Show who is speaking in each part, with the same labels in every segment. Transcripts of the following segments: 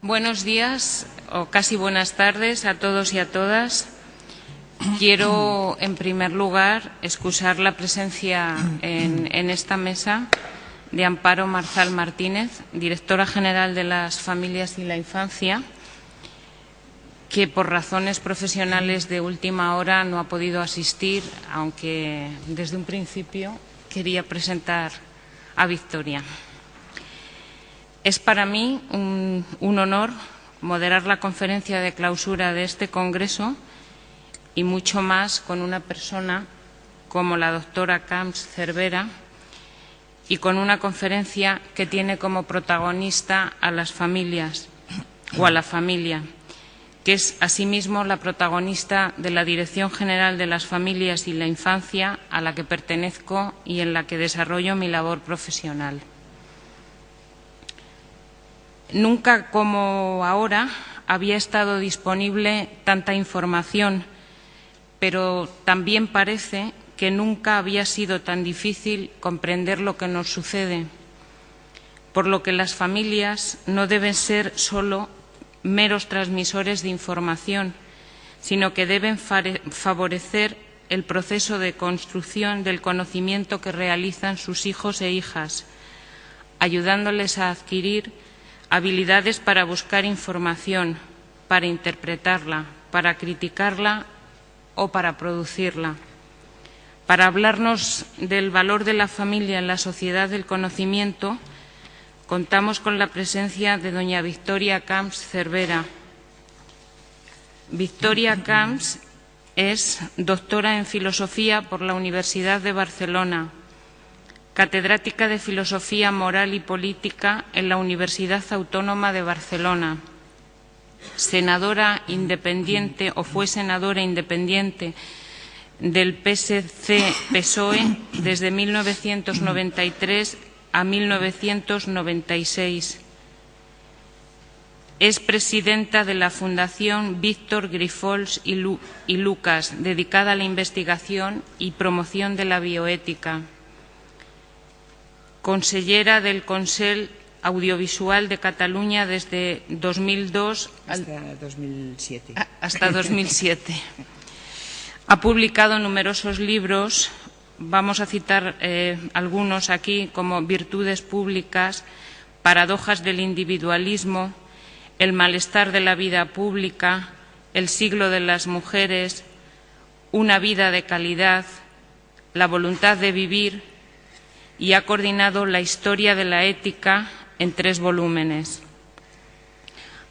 Speaker 1: Buenos días o casi buenas tardes a todos y a todas. Quiero, en primer lugar, excusar la presencia en esta mesa de Amparo Marzal Martínez, directora general de las Familias y la Infancia, que por razones profesionales de última hora no ha podido asistir, aunque desde un principio quería presentar a Victoria. Es para mí un honor moderar la conferencia de clausura de este congreso y mucho más con una persona como la doctora Camps Cervera y con una conferencia que tiene como protagonista a las familias o a la familia, que es asimismo la protagonista de la Dirección General de las Familias y la Infancia, a la que pertenezco y en la que desarrollo mi labor profesional. Nunca como ahora había estado disponible tanta información, pero también parece que nunca había sido tan difícil comprender lo que nos sucede, por lo que las familias no deben ser solo meros transmisores de información, sino que deben favorecer el proceso de construcción del conocimiento que realizan sus hijos e hijas, ayudándoles a adquirir habilidades para buscar información, para interpretarla, para criticarla o para producirla. Para hablarnos del valor de la familia en la sociedad del conocimiento, contamos con la presencia de doña Victoria Camps Cervera. Victoria Camps es doctora en Filosofía por la Universidad de Barcelona, catedrática de Filosofía Moral y Política en la Universidad Autónoma de Barcelona, senadora independiente o fue senadora independiente del PSC-PSOE desde 1993 a 1996. Es presidenta de la Fundación Víctor Grifols y Lucas, dedicada a la investigación y promoción de la bioética. Consellera del Consell Audiovisual de Cataluña desde 2002 hasta 2007. Ha publicado numerosos libros, vamos a citar algunos aquí, como Virtudes públicas, Paradojas del individualismo, El malestar de la vida pública, El siglo de las mujeres, Una vida de calidad, La voluntad de vivir, y ha coordinado la historia de la ética en 3 volúmenes.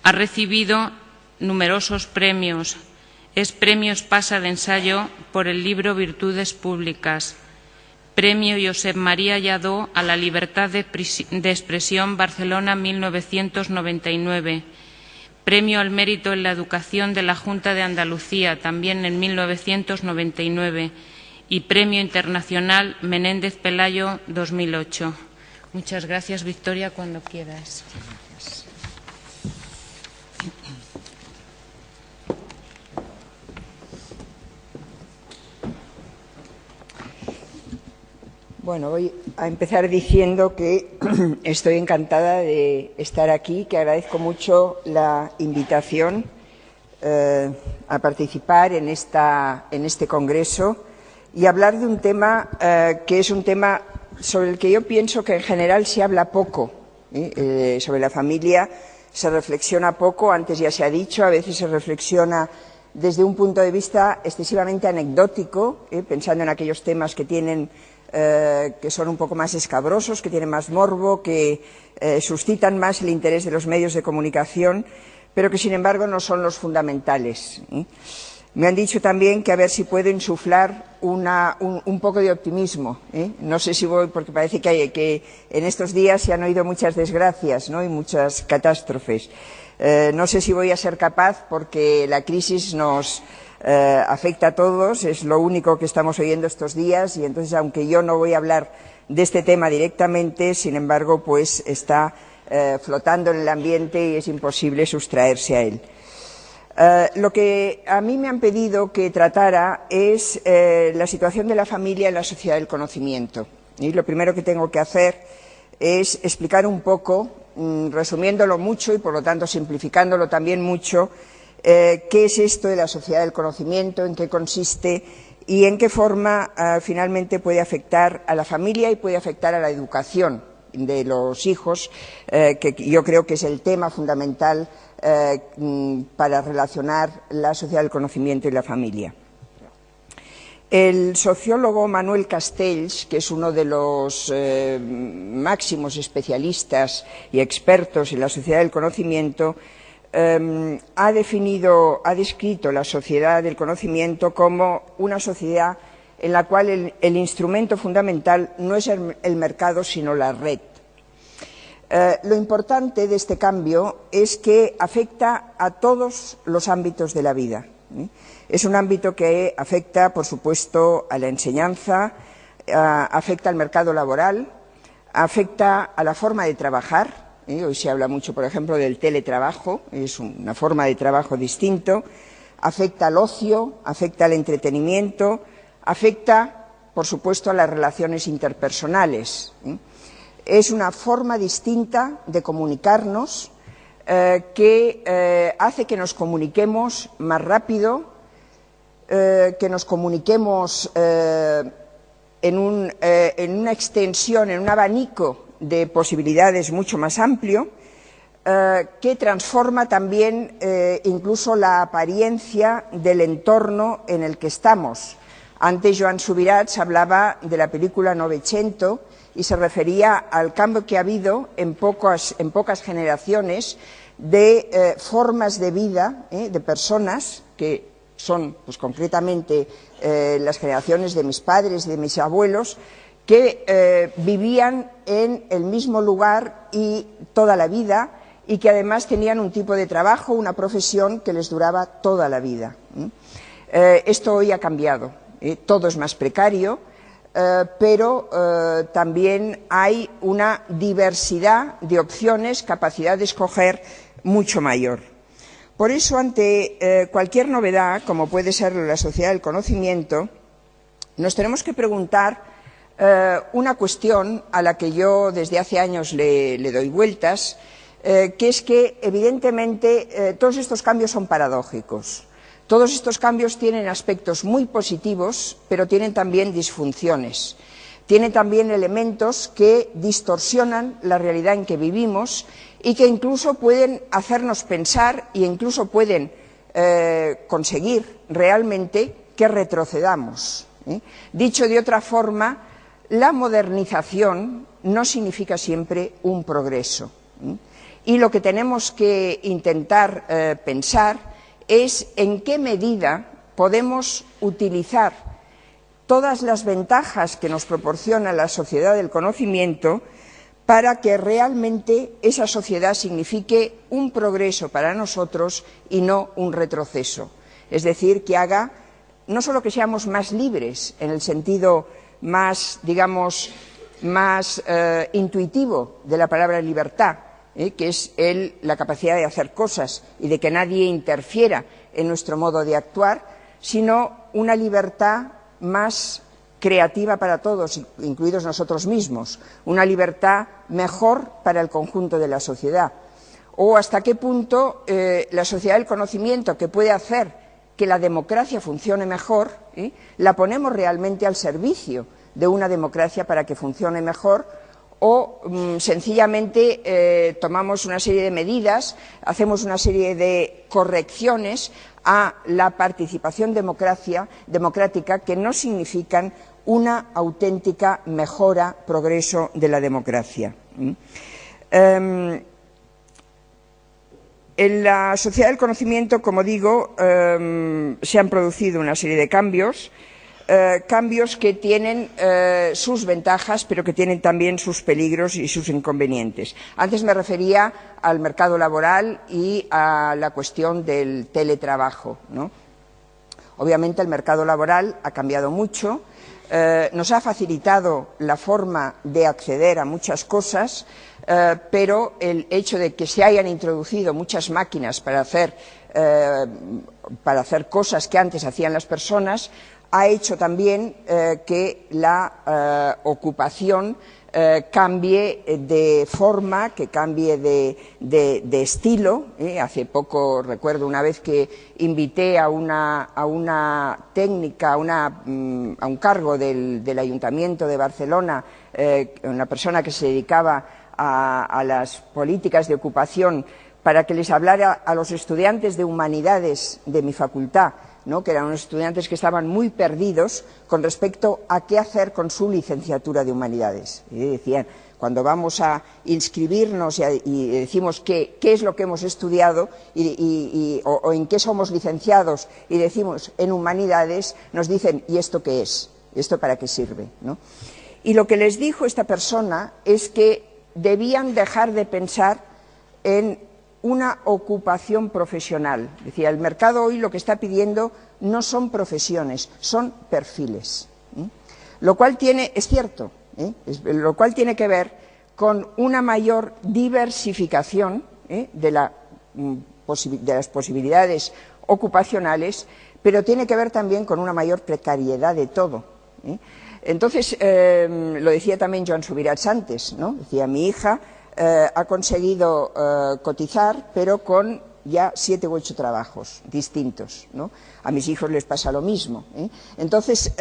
Speaker 1: Ha recibido numerosos premios. Es Premio Espasa de Ensayo por el libro Virtudes públicas, Premio Josep María Lladó a la Libertad de Expresión Barcelona 1999, Premio al Mérito en la Educación de la Junta de Andalucía también en 1999 y Premio Internacional Menéndez Pelayo 2008. Muchas gracias, Victoria, cuando quieras.
Speaker 2: Bueno, voy a empezar diciendo que estoy encantada de estar aquí, que agradezco mucho la invitación a participar en este congreso y hablar de un tema que es un tema sobre el que yo pienso que en general se habla poco. Sobre la familia se reflexiona poco, antes ya se ha dicho, a veces se reflexiona desde un punto de vista excesivamente anecdótico, pensando en aquellos temas que tienen que son un poco más escabrosos, que tienen más morbo, que suscitan más el interés de los medios de comunicación, pero que sin embargo no son los fundamentales. Me han dicho también que a ver si puedo insuflar un poco de optimismo. No sé si voy, porque parece que en estos días se han oído muchas desgracias, ¿no? Y muchas catástrofes. No sé si voy a ser capaz, porque la crisis nos afecta a todos, es lo único que estamos oyendo estos días, y entonces, aunque yo no voy a hablar de este tema directamente, sin embargo, pues está flotando en el ambiente y es imposible sustraerse a él. Lo que a mí me han pedido que tratara es la situación de la familia en la sociedad del conocimiento. Y lo primero que tengo que hacer es explicar un poco resumiéndolo mucho y, por lo tanto, simplificándolo también mucho, qué es esto de la sociedad del conocimiento, en qué consiste y en qué forma finalmente puede afectar a la familia y puede afectar a la educación de los hijos, que yo creo que es el tema fundamental para relacionar la sociedad del conocimiento y la familia. El sociólogo Manuel Castells, que es uno de los máximos especialistas y expertos en la sociedad del conocimiento, ha descrito la sociedad del conocimiento como una sociedad en la cual el instrumento fundamental no es el mercado, sino la red. Lo importante de este cambio es que afecta a todos los ámbitos de la vida. Es un ámbito que afecta, por supuesto, a la enseñanza, afecta al mercado laboral, afecta a la forma de trabajar. Hoy se habla mucho, por ejemplo, del teletrabajo, es una forma de trabajo distinto, afecta al ocio, afecta al entretenimiento, afecta, por supuesto, a las relaciones interpersonales. Es una forma distinta de comunicarnos que hace que nos comuniquemos más rápido, que nos comuniquemos en una extensión, en un abanico de posibilidades mucho más amplio, que transforma también incluso la apariencia del entorno en el que estamos. Antes Joan Subirats hablaba de la película Novecento y se refería al cambio que ha habido en pocas generaciones de formas de vida de personas que son, pues, concretamente las generaciones de mis padres y de mis abuelos, que vivían en el mismo lugar y toda la vida, y que además tenían un tipo de trabajo, una profesión que les duraba toda la vida. Esto hoy ha cambiado, todo es más precario, pero también hay una diversidad de opciones, capacidad de escoger mucho mayor. Por eso, ante cualquier novedad, como puede ser la sociedad del conocimiento, nos tenemos que preguntar una cuestión a la que yo desde hace años le doy vueltas, que es que, evidentemente, todos estos cambios son paradójicos. Todos estos cambios tienen aspectos muy positivos, pero tienen también disfunciones. Tienen también elementos que distorsionan la realidad en que vivimos y que incluso pueden hacernos pensar e incluso pueden conseguir realmente que retrocedamos. Dicho de otra forma, la modernización no significa siempre un progreso. Y lo que tenemos que intentar pensar es en qué medida podemos utilizar todas las ventajas que nos proporciona la sociedad del conocimiento para que realmente esa sociedad signifique un progreso para nosotros y no un retroceso. Es decir, que haga no solo que seamos más libres en el sentido más, digamos, más intuitivo de la palabra libertad, que es la capacidad de hacer cosas y de que nadie interfiera en nuestro modo de actuar, sino una libertad más creativa para todos, incluidos nosotros mismos, una libertad mejor para el conjunto de la sociedad. O hasta qué punto la sociedad del conocimiento, que puede hacer que la democracia funcione mejor, la ponemos realmente al servicio de una democracia para que funcione mejor, o sencillamente tomamos una serie de medidas, hacemos una serie de correcciones a la participación democrática que no significan una auténtica mejora, progreso de la democracia. En la sociedad del conocimiento, como digo, se han producido una serie de cambios, cambios que tienen sus ventajas, pero que tienen también sus peligros y sus inconvenientes. Antes me refería al mercado laboral y a la cuestión del teletrabajo, ¿no? Obviamente el mercado laboral ha cambiado mucho, nos ha facilitado la forma de acceder a muchas cosas, pero el hecho de que se hayan introducido muchas máquinas para hacer cosas que antes hacían las personas ha hecho también que la ocupación cambie de forma, que cambie de estilo. Hace poco recuerdo una vez que invité a una técnica, a un cargo del Ayuntamiento de Barcelona, una persona que se dedicaba a las políticas de ocupación, para que les hablara a los estudiantes de humanidades de mi facultad, ¿no?, que eran unos estudiantes que estaban muy perdidos con respecto a qué hacer con su licenciatura de humanidades. Y decían, cuando vamos a inscribirnos y decimos qué es lo que hemos estudiado o en qué somos licenciados, y decimos en humanidades, nos dicen, ¿y esto qué es? ¿Esto para qué sirve?, ¿no? Y lo que les dijo esta persona es que debían dejar de pensar en una ocupación profesional. Decía, el mercado hoy lo que está pidiendo no son profesiones, son perfiles. Lo cual es cierto, lo cual tiene que ver con una mayor diversificación de las posibilidades ocupacionales, pero tiene que ver también con una mayor precariedad de todo. Entonces, lo decía también Joan Subirats antes, ¿no? Decía, mi hija ha conseguido cotizar, pero con ya 7 u 8 trabajos distintos, ¿no? A mis hijos les pasa lo mismo. Entonces,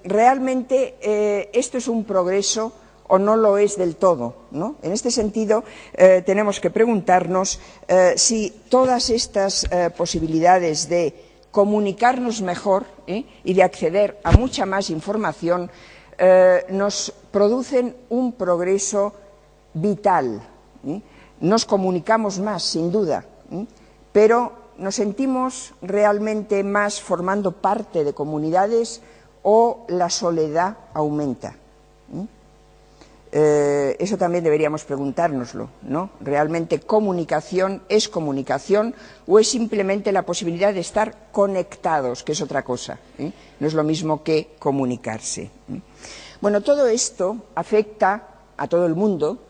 Speaker 2: realmente esto es un progreso o no lo es del todo, ¿no? En este sentido, tenemos que preguntarnos si todas estas posibilidades de comunicarnos mejor y de acceder a mucha más información nos producen un progreso vital. Nos comunicamos más, sin duda, pero nos sentimos realmente más formando parte de comunidades, o la soledad aumenta. Eso también deberíamos preguntárnoslo, ¿no? ¿Realmente comunicación es comunicación o es simplemente la posibilidad de estar conectados, que es otra cosa? No es lo mismo que comunicarse. Bueno, todo esto afecta a todo el mundo,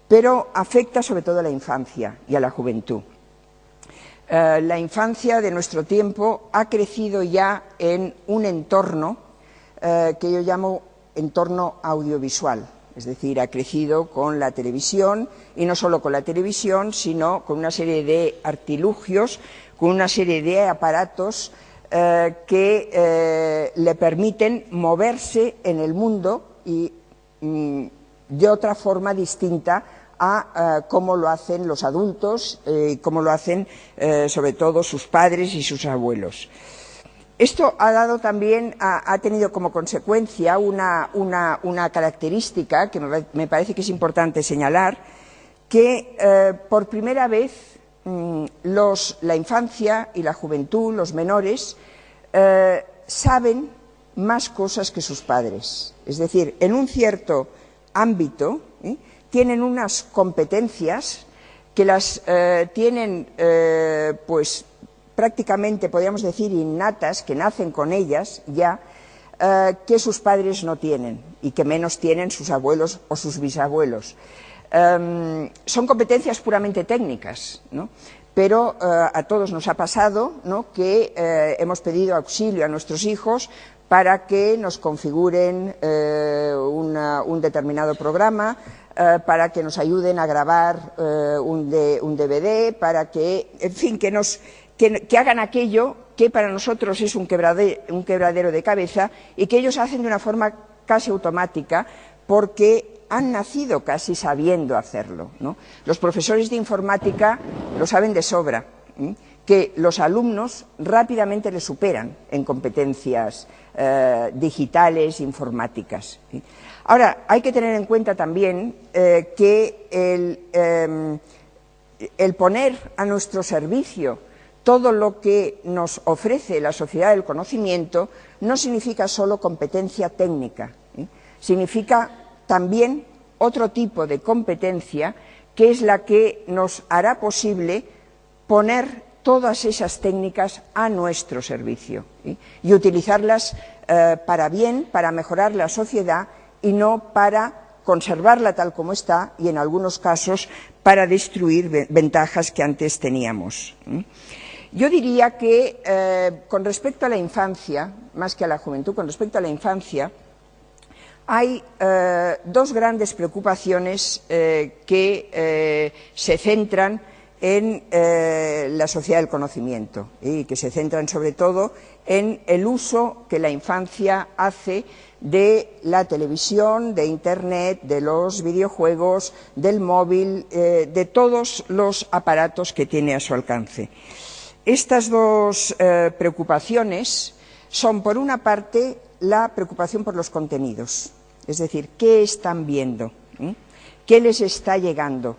Speaker 2: pero afecta sobre todo a la infancia y a la juventud. La infancia de nuestro tiempo ha crecido ya en un entorno que yo llamo entorno audiovisual, es decir, ha crecido con la televisión, y no solo con la televisión, sino con una serie de artilugios, con una serie de aparatos que le permiten moverse en el mundo y de otra forma distinta a cómo lo hacen los adultos, cómo lo hacen sobre todo sus padres y sus abuelos. Esto ha dado también, ha tenido como consecuencia una característica que me parece que es importante señalar, que por primera vez la infancia y la juventud, los menores, saben más cosas que sus padres. Es decir, en un cierto ámbito tienen unas competencias que las tienen pues prácticamente, podríamos decir, innatas, que nacen con ellas ya, que sus padres no tienen y que menos tienen sus abuelos o sus bisabuelos. Son competencias puramente técnicas, ¿no? Pero a todos nos ha pasado, ¿no?, que hemos pedido auxilio a nuestros hijos para que nos configuren un determinado programa, para que nos ayuden a grabar un DVD, para que, en fin, que hagan aquello que para nosotros es un quebradero de cabeza, y que ellos hacen de una forma casi automática, porque han nacido casi sabiendo hacerlo, ¿no? Los profesores de informática lo saben de sobra, que los alumnos rápidamente les superan en competencias digitales, informáticas. Ahora, hay que tener en cuenta también que el poner a nuestro servicio todo lo que nos ofrece la sociedad del conocimiento no significa solo competencia técnica, significa también otro tipo de competencia, que es la que nos hará posible poner todas esas técnicas a nuestro servicio y utilizarlas para bien, para mejorar la sociedad, y no para conservarla tal como está, y en algunos casos para destruir ventajas que antes teníamos. Yo diría que con respecto a la infancia, más que a la juventud, con respecto a la infancia, hay dos grandes preocupaciones que se centran en la sociedad del conocimiento y que se centran sobre todo en el uso que la infancia hace de la televisión, de Internet, de los videojuegos, del móvil, de todos los aparatos que tiene a su alcance. Estas dos preocupaciones son, por una parte, la preocupación por los contenidos, es decir, ¿qué están viendo? ¿Qué les está llegando?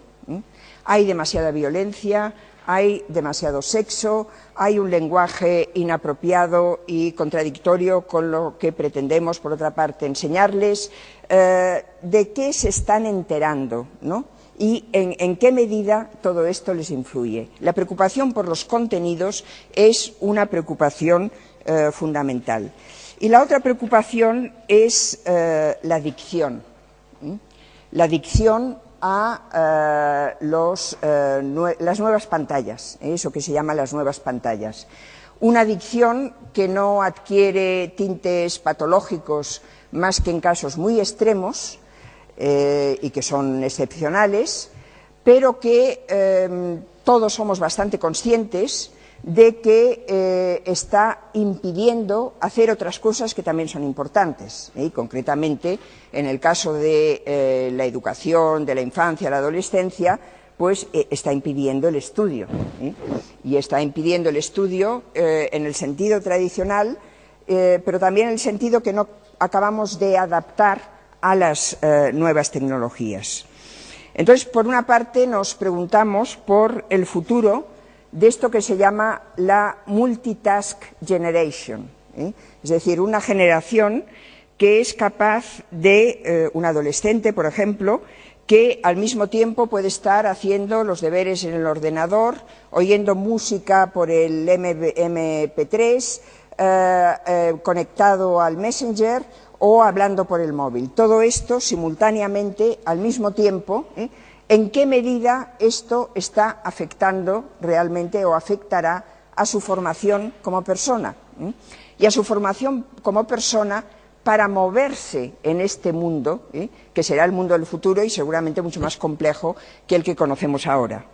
Speaker 2: Hay demasiada violencia, hay demasiado sexo, hay un lenguaje inapropiado y contradictorio con lo que pretendemos, por otra parte, enseñarles. ¿De qué se están enterando, ¿no? Y en qué medida todo esto les influye? La preocupación por los contenidos es una preocupación fundamental. Y la otra preocupación es la adicción. La adicción a las nuevas pantallas, eso que se llama las nuevas pantallas. Una adicción que no adquiere tintes patológicos más que en casos muy extremos y que son excepcionales, pero que todos somos bastante conscientes de que está impidiendo hacer otras cosas que también son importantes. Y concretamente, en el caso de la educación, de la infancia, la adolescencia, pues está impidiendo el estudio. Y está impidiendo el estudio en el sentido tradicional, pero también en el sentido que no acabamos de adaptar a las nuevas tecnologías. Entonces, por una parte, nos preguntamos por el futuro de esto que se llama la multitask generation, es decir, una generación que es capaz de, un adolescente, por ejemplo, que al mismo tiempo puede estar haciendo los deberes en el ordenador, oyendo música por el MP3, conectado al Messenger o hablando por el móvil. Todo esto simultáneamente, al mismo tiempo. ¿En qué medida esto está afectando realmente o afectará a su formación como persona? Y a su formación como persona para moverse en este mundo, que será el mundo del futuro y seguramente mucho más complejo que el que conocemos ahora.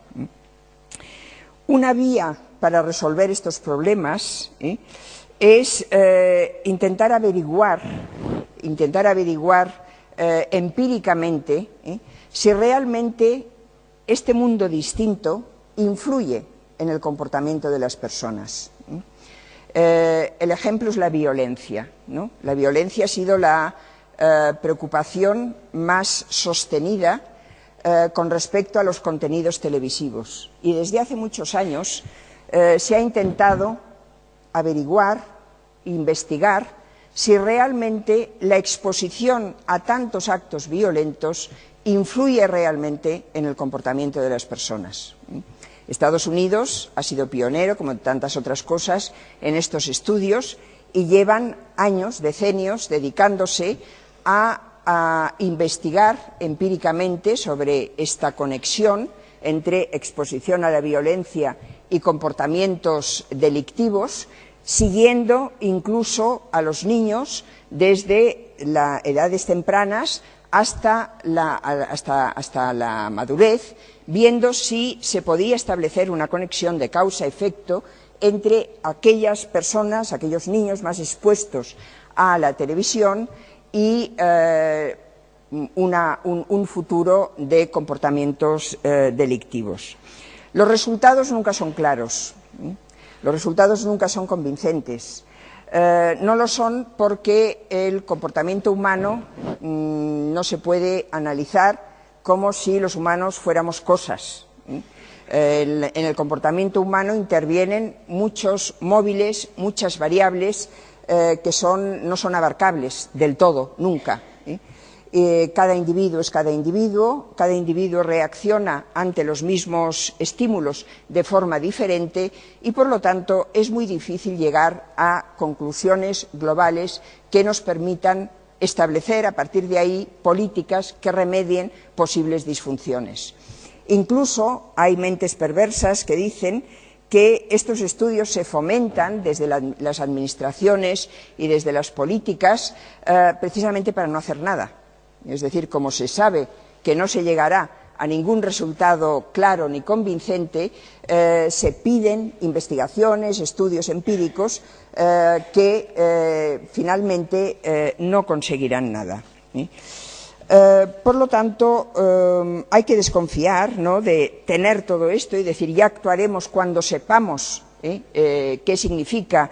Speaker 2: Una vía para resolver estos problemas es intentar averiguar empíricamente si realmente este mundo distinto influye en el comportamiento de las personas. El ejemplo es la violencia, ¿no? La violencia ha sido la preocupación más sostenida con respecto a los contenidos televisivos. Y desde hace muchos años se ha intentado averiguar, investigar, si realmente la exposición a tantos actos violentos influye realmente en el comportamiento de las personas. Estados Unidos ha sido pionero, como tantas otras cosas, en estos estudios y llevan años, decenios, dedicándose a investigar empíricamente sobre esta conexión entre exposición a la violencia y comportamientos delictivos, siguiendo incluso a los niños desde las edades tempranas hasta la madurez, viendo si se podía establecer una conexión de causa-efecto entre aquellas personas, aquellos niños más expuestos a la televisión y un futuro de comportamientos delictivos. Los resultados nunca son claros, los resultados nunca son convincentes. No lo son porque el comportamiento humano no se puede analizar como si los humanos fuéramos cosas. En el comportamiento humano intervienen muchos móviles, muchas variables que no son abarcables del todo, nunca. Cada individuo es cada individuo reacciona ante los mismos estímulos de forma diferente y, por lo tanto, es muy difícil llegar a conclusiones globales que nos permitan establecer, a partir de ahí, políticas que remedien posibles disfunciones. Incluso hay mentes perversas que dicen que estos estudios se fomentan desde las administraciones y desde las políticas precisamente para no hacer nada. Es decir, como se sabe que no se llegará a ningún resultado claro ni convincente, se piden investigaciones, estudios empíricos que finalmente no conseguirán nada. Por lo tanto, hay que desconfiar, ¿no?, de tener todo esto y decir ya actuaremos cuando sepamos qué significa,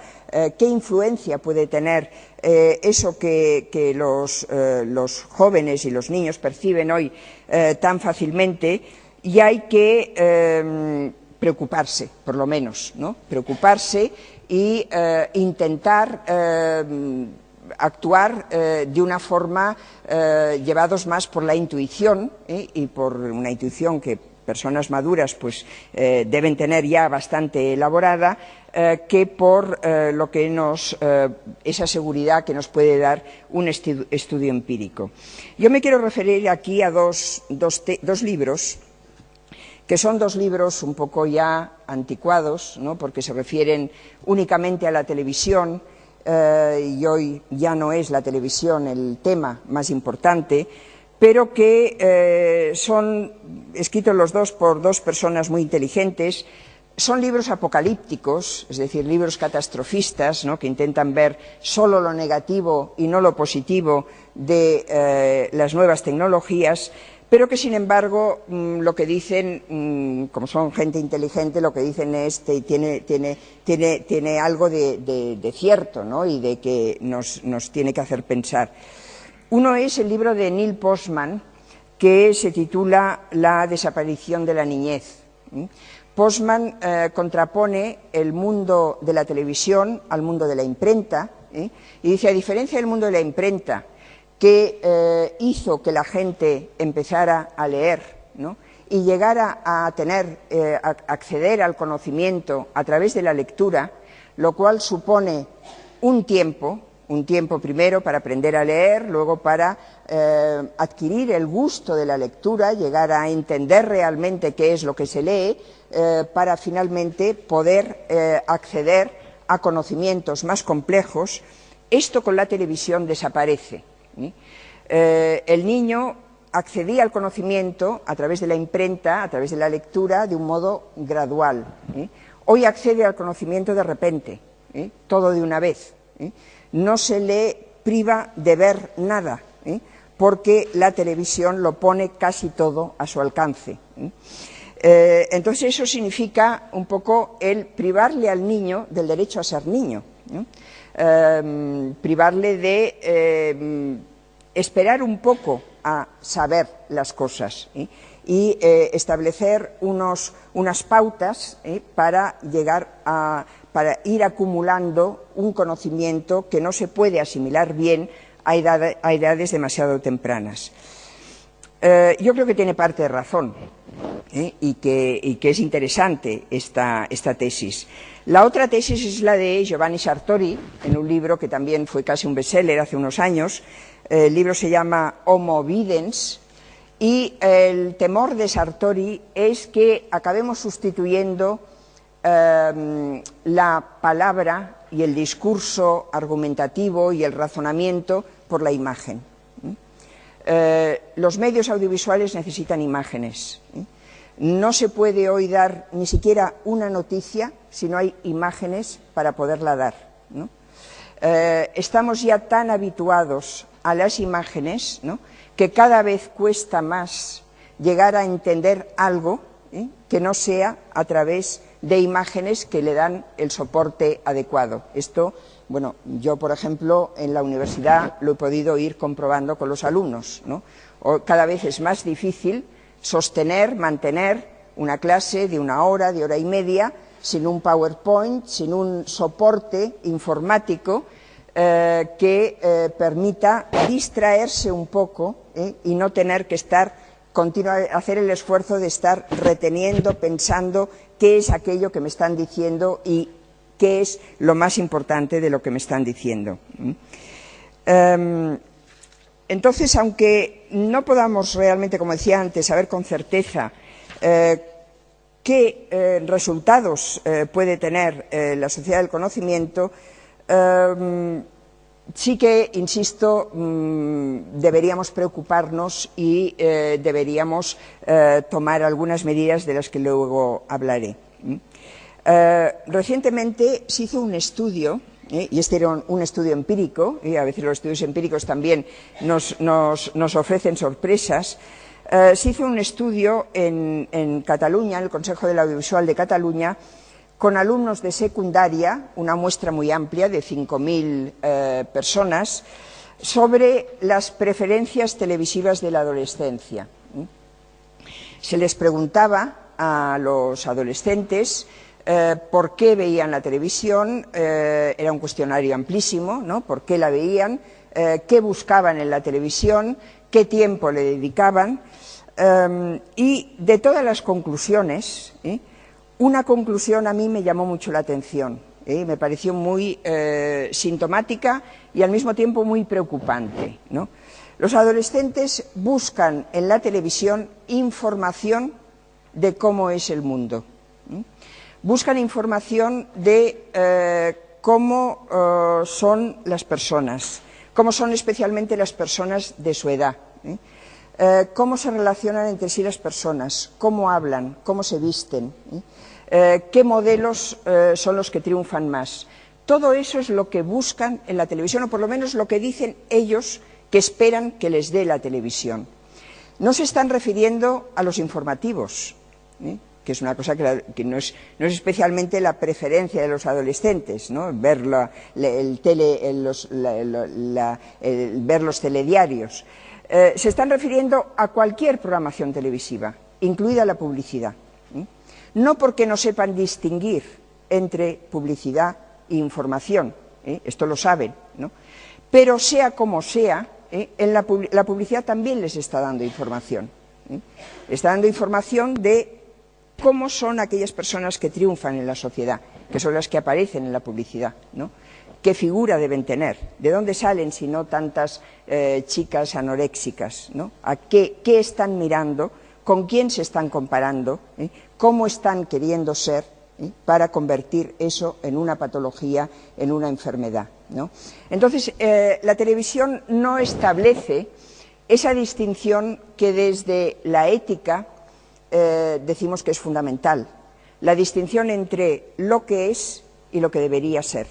Speaker 2: qué influencia puede tener eso que los jóvenes y los niños perciben hoy tan fácilmente, y hay que preocuparse, por lo menos, ¿no?, preocuparse y intentar actuar de una forma llevados más por la intuición y por una intuición que personas maduras pues deben tener ya bastante elaborada, que por lo que esa seguridad que nos puede dar un estudio empírico. Yo me quiero referir aquí a dos libros, que son dos libros un poco ya anticuados, ¿no?, porque se refieren únicamente a la televisión, y hoy ya no es la televisión el tema más importante, pero que son escritos los dos por dos personas muy inteligentes. Son libros apocalípticos, es decir, libros catastrofistas, ¿no?, que intentan ver solo lo negativo y no lo positivo de las nuevas tecnologías, pero que, sin embargo, lo que dicen, como son gente inteligente, lo que dicen es tiene algo de cierto, ¿no?, y de que nos tiene que hacer pensar. Uno es el libro de Neil Postman, que se titula La desaparición de la niñez. Postman contrapone el mundo de la televisión al mundo de la imprenta, y dice, a diferencia del mundo de la imprenta, que hizo que la gente empezara a leer, ¿no?, y llegara a acceder al conocimiento a través de la lectura, lo cual supone un tiempo primero para aprender a leer, luego para adquirir el gusto de la lectura, llegar a entender realmente qué es lo que se lee, para finalmente poder acceder a conocimientos más complejos. Esto con la televisión desaparece. El niño accedía al conocimiento a través de la imprenta, a través de la lectura, de un modo gradual. Hoy accede al conocimiento de repente, todo de una vez. No se le priva de ver nada, porque la televisión lo pone casi todo a su alcance. Entonces eso significa un poco el privarle al niño del derecho a ser niño, privarle de esperar un poco a saber las cosas y establecer unas pautas para ir acumulando un conocimiento que no se puede asimilar bien a edades demasiado tempranas. Yo creo que tiene parte de razón y que es interesante esta tesis. La otra tesis es la de Giovanni Sartori, en un libro que también fue casi un bestseller hace unos años. El libro se llama Homo Videns, y el temor de Sartori es que acabemos sustituyendo la palabra y el discurso argumentativo y el razonamiento por la imagen. Los medios audiovisuales necesitan imágenes. No se puede hoy dar ni siquiera una noticia si no hay imágenes para poderla dar, ¿no? Estamos ya tan habituados a las imágenes, ¿no?, que cada vez cuesta más llegar a entender algo que no sea a través de imágenes que le dan el soporte adecuado. Esto, bueno, yo, por ejemplo, en la universidad lo he podido ir comprobando con los alumnos, ¿no? Cada vez es más difícil mantener una clase de una hora, de hora y media, sin un PowerPoint, sin un soporte informático que permita distraerse un poco y no tener que hacer el esfuerzo de estar reteniendo, pensando qué es aquello que me están diciendo y qué es lo más importante de lo que me están diciendo. Entonces, aunque no podamos realmente, como decía antes, saber con certeza qué qué resultados puede tener la sociedad del conocimiento, sí que, insisto, deberíamos preocuparnos y deberíamos tomar algunas medidas de las que luego hablaré. Recientemente se hizo un estudio, y este era un estudio empírico, y a veces los estudios empíricos también nos ofrecen sorpresas. Se hizo un estudio en Cataluña, en el Consejo del Audiovisual de Cataluña, con alumnos de secundaria, una muestra muy amplia de 5.000 personas, sobre las preferencias televisivas de la adolescencia. Se les preguntaba a los adolescentes por qué veían la televisión, era un cuestionario amplísimo, ¿no? ¿Por qué la veían? ¿Qué buscaban en la televisión? ¿Qué tiempo le dedicaban? Y de todas las conclusiones, una conclusión a mí me llamó mucho la atención, me pareció muy sintomática y al mismo tiempo muy preocupante, ¿no? Los adolescentes buscan en la televisión información de cómo es el mundo, buscan información de cómo son las personas, cómo son especialmente las personas de su edad, cómo se relacionan entre sí las personas, cómo hablan, cómo se visten, qué modelos son los que triunfan más. Todo eso es lo que buscan en la televisión, o por lo menos lo que dicen ellos que esperan que les dé la televisión. No se están refiriendo a los informativos, que es una cosa que no es especialmente la preferencia de los adolescentes, ¿no? Ver ver los telediarios. Se están refiriendo a cualquier programación televisiva, incluida la publicidad. No porque no sepan distinguir entre publicidad e información, esto lo saben, ¿no? Pero sea como sea, la publicidad también les está dando información. Está dando información de cómo son aquellas personas que triunfan en la sociedad, que son las que aparecen en la publicidad, ¿no? ¿Qué figura deben tener? ¿De dónde salen si no tantas chicas anoréxicas, ¿no? ¿A qué están mirando? ¿Con quién se están comparando? ¿Cómo están queriendo ser para convertir eso en una patología, en una enfermedad, ¿no? Entonces, la televisión no establece esa distinción que desde la ética decimos que es fundamental, la distinción entre lo que es y lo que debería ser.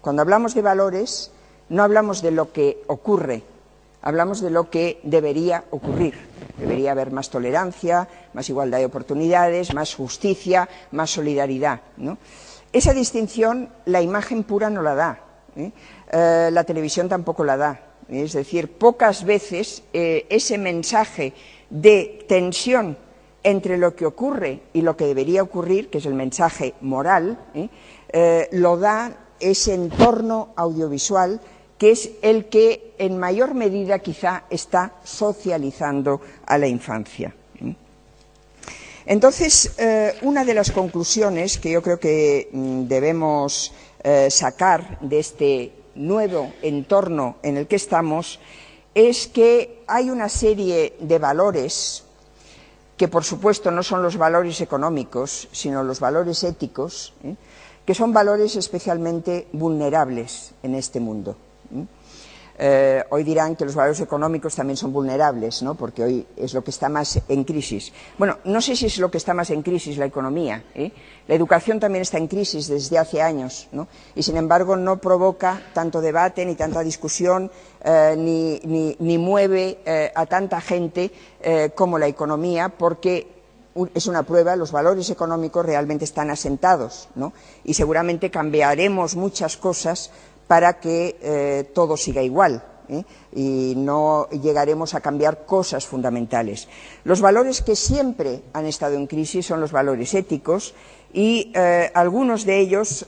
Speaker 2: Cuando hablamos de valores, no hablamos de lo que ocurre, hablamos de lo que debería ocurrir. Debería haber más tolerancia, más igualdad de oportunidades, más justicia, más solidaridad, ¿no? Esa distinción la imagen pura no la da, la televisión tampoco la da. Es decir, pocas veces ese mensaje de tensión entre lo que ocurre y lo que debería ocurrir, que es el mensaje moral, lo da ese entorno audiovisual que es el que en mayor medida quizá está socializando a la infancia. Entonces, una de las conclusiones que yo creo que debemos sacar de este nuevo entorno en el que estamos es que hay una serie de valores que, por supuesto, no son los valores económicos, sino los valores éticos, que son valores especialmente vulnerables en este mundo. Hoy dirán que los valores económicos también son vulnerables, ¿no? Porque hoy es lo que está más en crisis. Bueno, no sé si es lo que está más en crisis la economía, La educación también está en crisis desde hace años, ¿no? Y sin embargo no provoca tanto debate ni tanta discusión ni mueve a tanta gente como la economía, porque es una prueba, los valores económicos realmente están asentados, ¿no? Y seguramente cambiaremos muchas cosas para que todo siga igual, y no llegaremos a cambiar cosas fundamentales. Los valores que siempre han estado en crisis son los valores éticos y algunos de ellos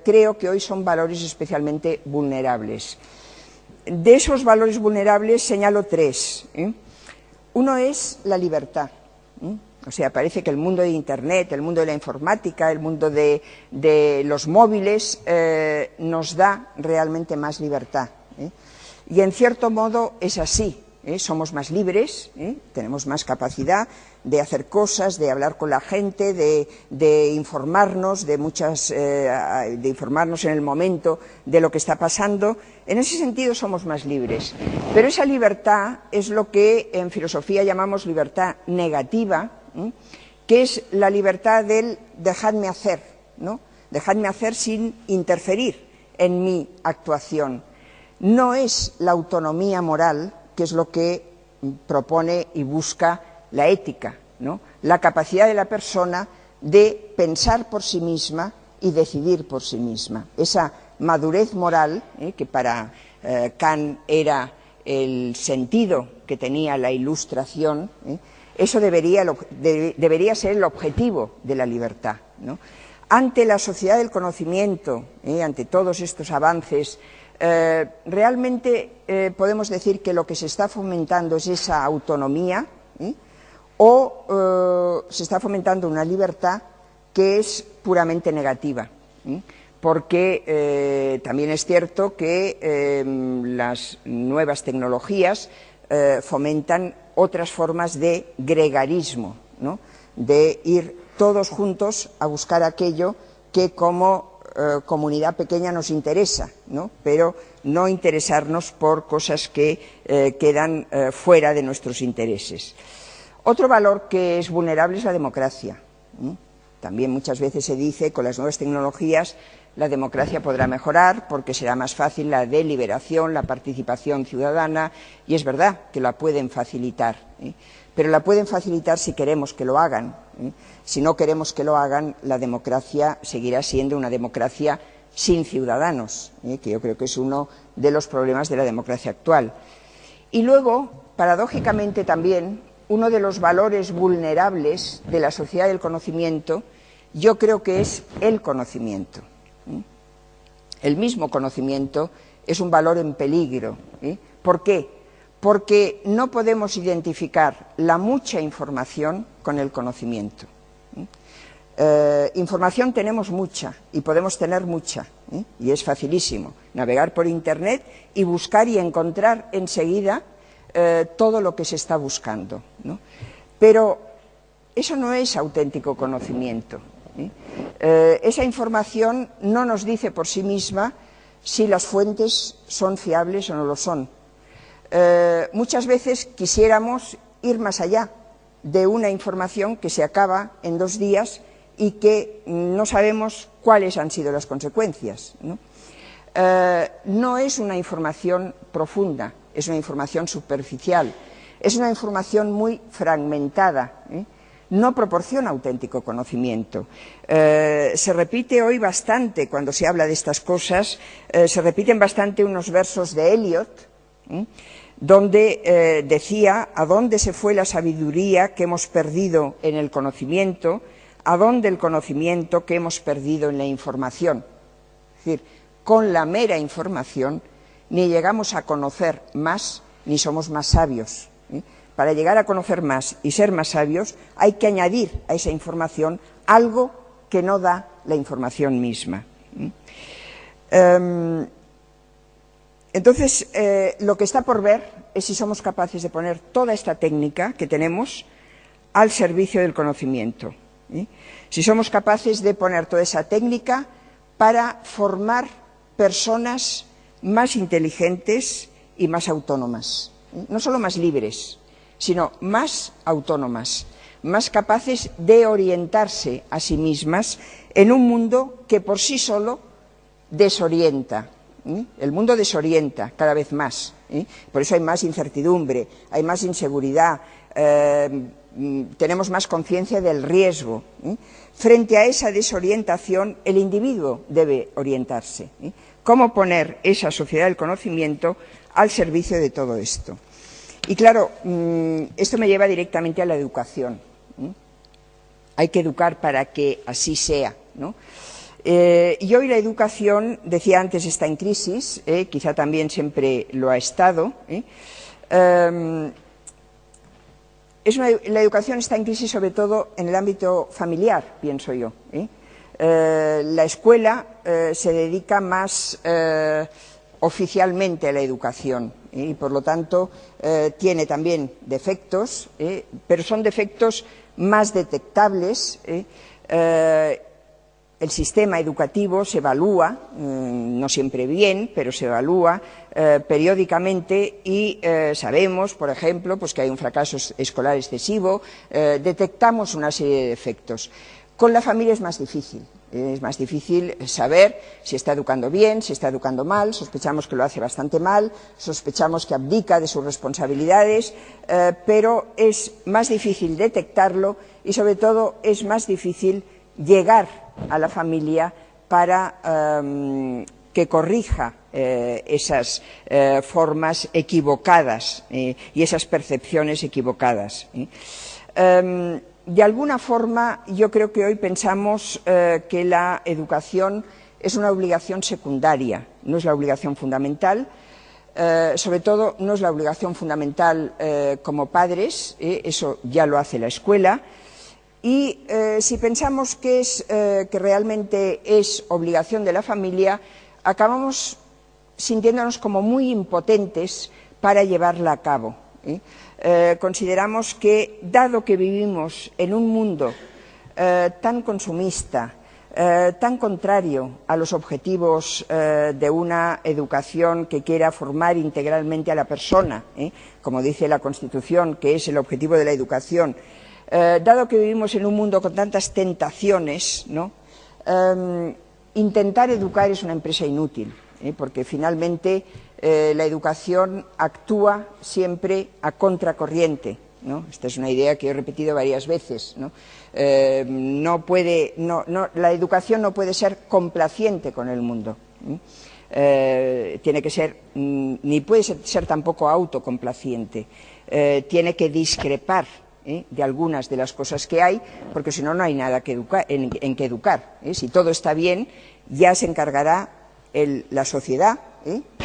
Speaker 2: creo que hoy son valores especialmente vulnerables. De esos valores vulnerables señalo tres. Uno es la libertad. O sea, parece que el mundo de Internet, el mundo de la informática, el mundo de los móviles nos da realmente más libertad. Y en cierto modo es así, somos más libres, tenemos más capacidad de hacer cosas, de hablar con la gente, de informarnos, de informarnos en el momento de lo que está pasando. En ese sentido somos más libres. Pero esa libertad es lo que en filosofía llamamos libertad negativa, que es la libertad del dejadme hacer, ¿no? Dejadme hacer sin interferir en mi actuación. No es la autonomía moral, que es lo que propone y busca la ética, ¿no? La capacidad de la persona de pensar por sí misma y decidir por sí misma. Esa madurez moral, que para Kant era el sentido que tenía la Ilustración, eso debería ser el objetivo de la libertad, ¿no? Ante la sociedad del conocimiento, ante todos estos avances, realmente podemos decir que lo que se está fomentando es esa autonomía, o se está fomentando una libertad que es puramente negativa, porque también es cierto que las nuevas tecnologías fomentan otras formas de gregarismo, ¿no? De ir todos juntos a buscar aquello que como comunidad pequeña nos interesa, ¿no? Pero no interesarnos por cosas que quedan fuera de nuestros intereses. Otro valor que es vulnerable es la democracia. También muchas veces se dice con las nuevas tecnologías la democracia podrá mejorar porque será más fácil la deliberación, la participación ciudadana, y es verdad que la pueden facilitar, pero la pueden facilitar si queremos que lo hagan. Si no queremos que lo hagan, la democracia seguirá siendo una democracia sin ciudadanos, que yo creo que es uno de los problemas de la democracia actual. Y luego, paradójicamente también, uno de los valores vulnerables de la sociedad del conocimiento, yo creo que es el conocimiento. El mismo conocimiento es un valor en peligro. ¿Por qué? Porque no podemos identificar la mucha información con el conocimiento. Información tenemos mucha y podemos tener mucha, y es facilísimo navegar por Internet y buscar y encontrar enseguida todo lo que se está buscando, ¿no? Pero eso no es auténtico conocimiento. Esa información no nos dice por sí misma si las fuentes son fiables o no lo son. Muchas veces quisiéramos ir más allá de una información que se acaba en 2 días y que no sabemos cuáles han sido las consecuencias, ¿no? No es una información profunda, es una información superficial, es una información muy fragmentada, no proporciona auténtico conocimiento. Se repite hoy bastante, cuando se habla de estas cosas, se repiten bastante unos versos de Eliot, donde decía: ¿a dónde se fue la sabiduría que hemos perdido en el conocimiento? ¿A dónde el conocimiento que hemos perdido en la información? Es decir, con la mera información ni llegamos a conocer más ni somos más sabios. Para llegar a conocer más y ser más sabios hay que añadir a esa información algo que no da la información misma. Entonces, lo que está por ver es si somos capaces de poner toda esta técnica que tenemos al servicio del conocimiento. Si somos capaces de poner toda esa técnica para formar personas más inteligentes y más autónomas. No solo más libres, sino más autónomas, más capaces de orientarse a sí mismas en un mundo que por sí solo desorienta. El mundo desorienta cada vez más. Por eso hay más incertidumbre, hay más inseguridad, tenemos más conciencia del riesgo. Frente a esa desorientación, el individuo debe orientarse. ¿Cómo poner esa sociedad del conocimiento al servicio de todo esto? Y claro, esto me lleva directamente a la educación. Hay que educar para que así sea, ¿no? Y hoy la educación, decía antes, está en crisis, quizá también siempre lo ha estado. La educación está en crisis sobre todo en el ámbito familiar, pienso yo. La escuela se dedica más oficialmente la educación y, por lo tanto, tiene también defectos, pero son defectos más detectables. El sistema educativo se evalúa, no siempre bien, pero se evalúa periódicamente y sabemos, por ejemplo, pues que hay un fracaso escolar excesivo, detectamos una serie de defectos. Con la familia es más difícil. Es más difícil saber si está educando bien, si está educando mal, sospechamos que lo hace bastante mal, sospechamos que abdica de sus responsabilidades, pero es más difícil detectarlo y, sobre todo, es más difícil llegar a la familia para que corrija esas formas equivocadas y esas percepciones equivocadas. De alguna forma, yo creo que hoy pensamos que la educación es una obligación secundaria, no es la obligación fundamental. Sobre todo, no es la obligación fundamental como padres, eso ya lo hace la escuela. Y si pensamos que realmente es obligación de la familia, acabamos sintiéndonos como muy impotentes para llevarla a cabo. Consideramos que, dado que vivimos en un mundo tan consumista, tan contrario a los objetivos de una educación que quiera formar integralmente a la persona, como dice la Constitución, que es el objetivo de la educación, dado que vivimos en un mundo con tantas tentaciones, ¿no? Intentar educar es una empresa inútil, porque finalmente la educación actúa siempre a contracorriente, ¿no? Esta es una idea que he repetido varias veces, ¿no? La educación no puede ser complaciente con el mundo, tiene que ser, ni puede ser tampoco autocomplaciente, tiene que discrepar de algunas de las cosas que hay, porque si no, no hay nada que en que educar. Si todo está bien, ya se encargará la sociedad,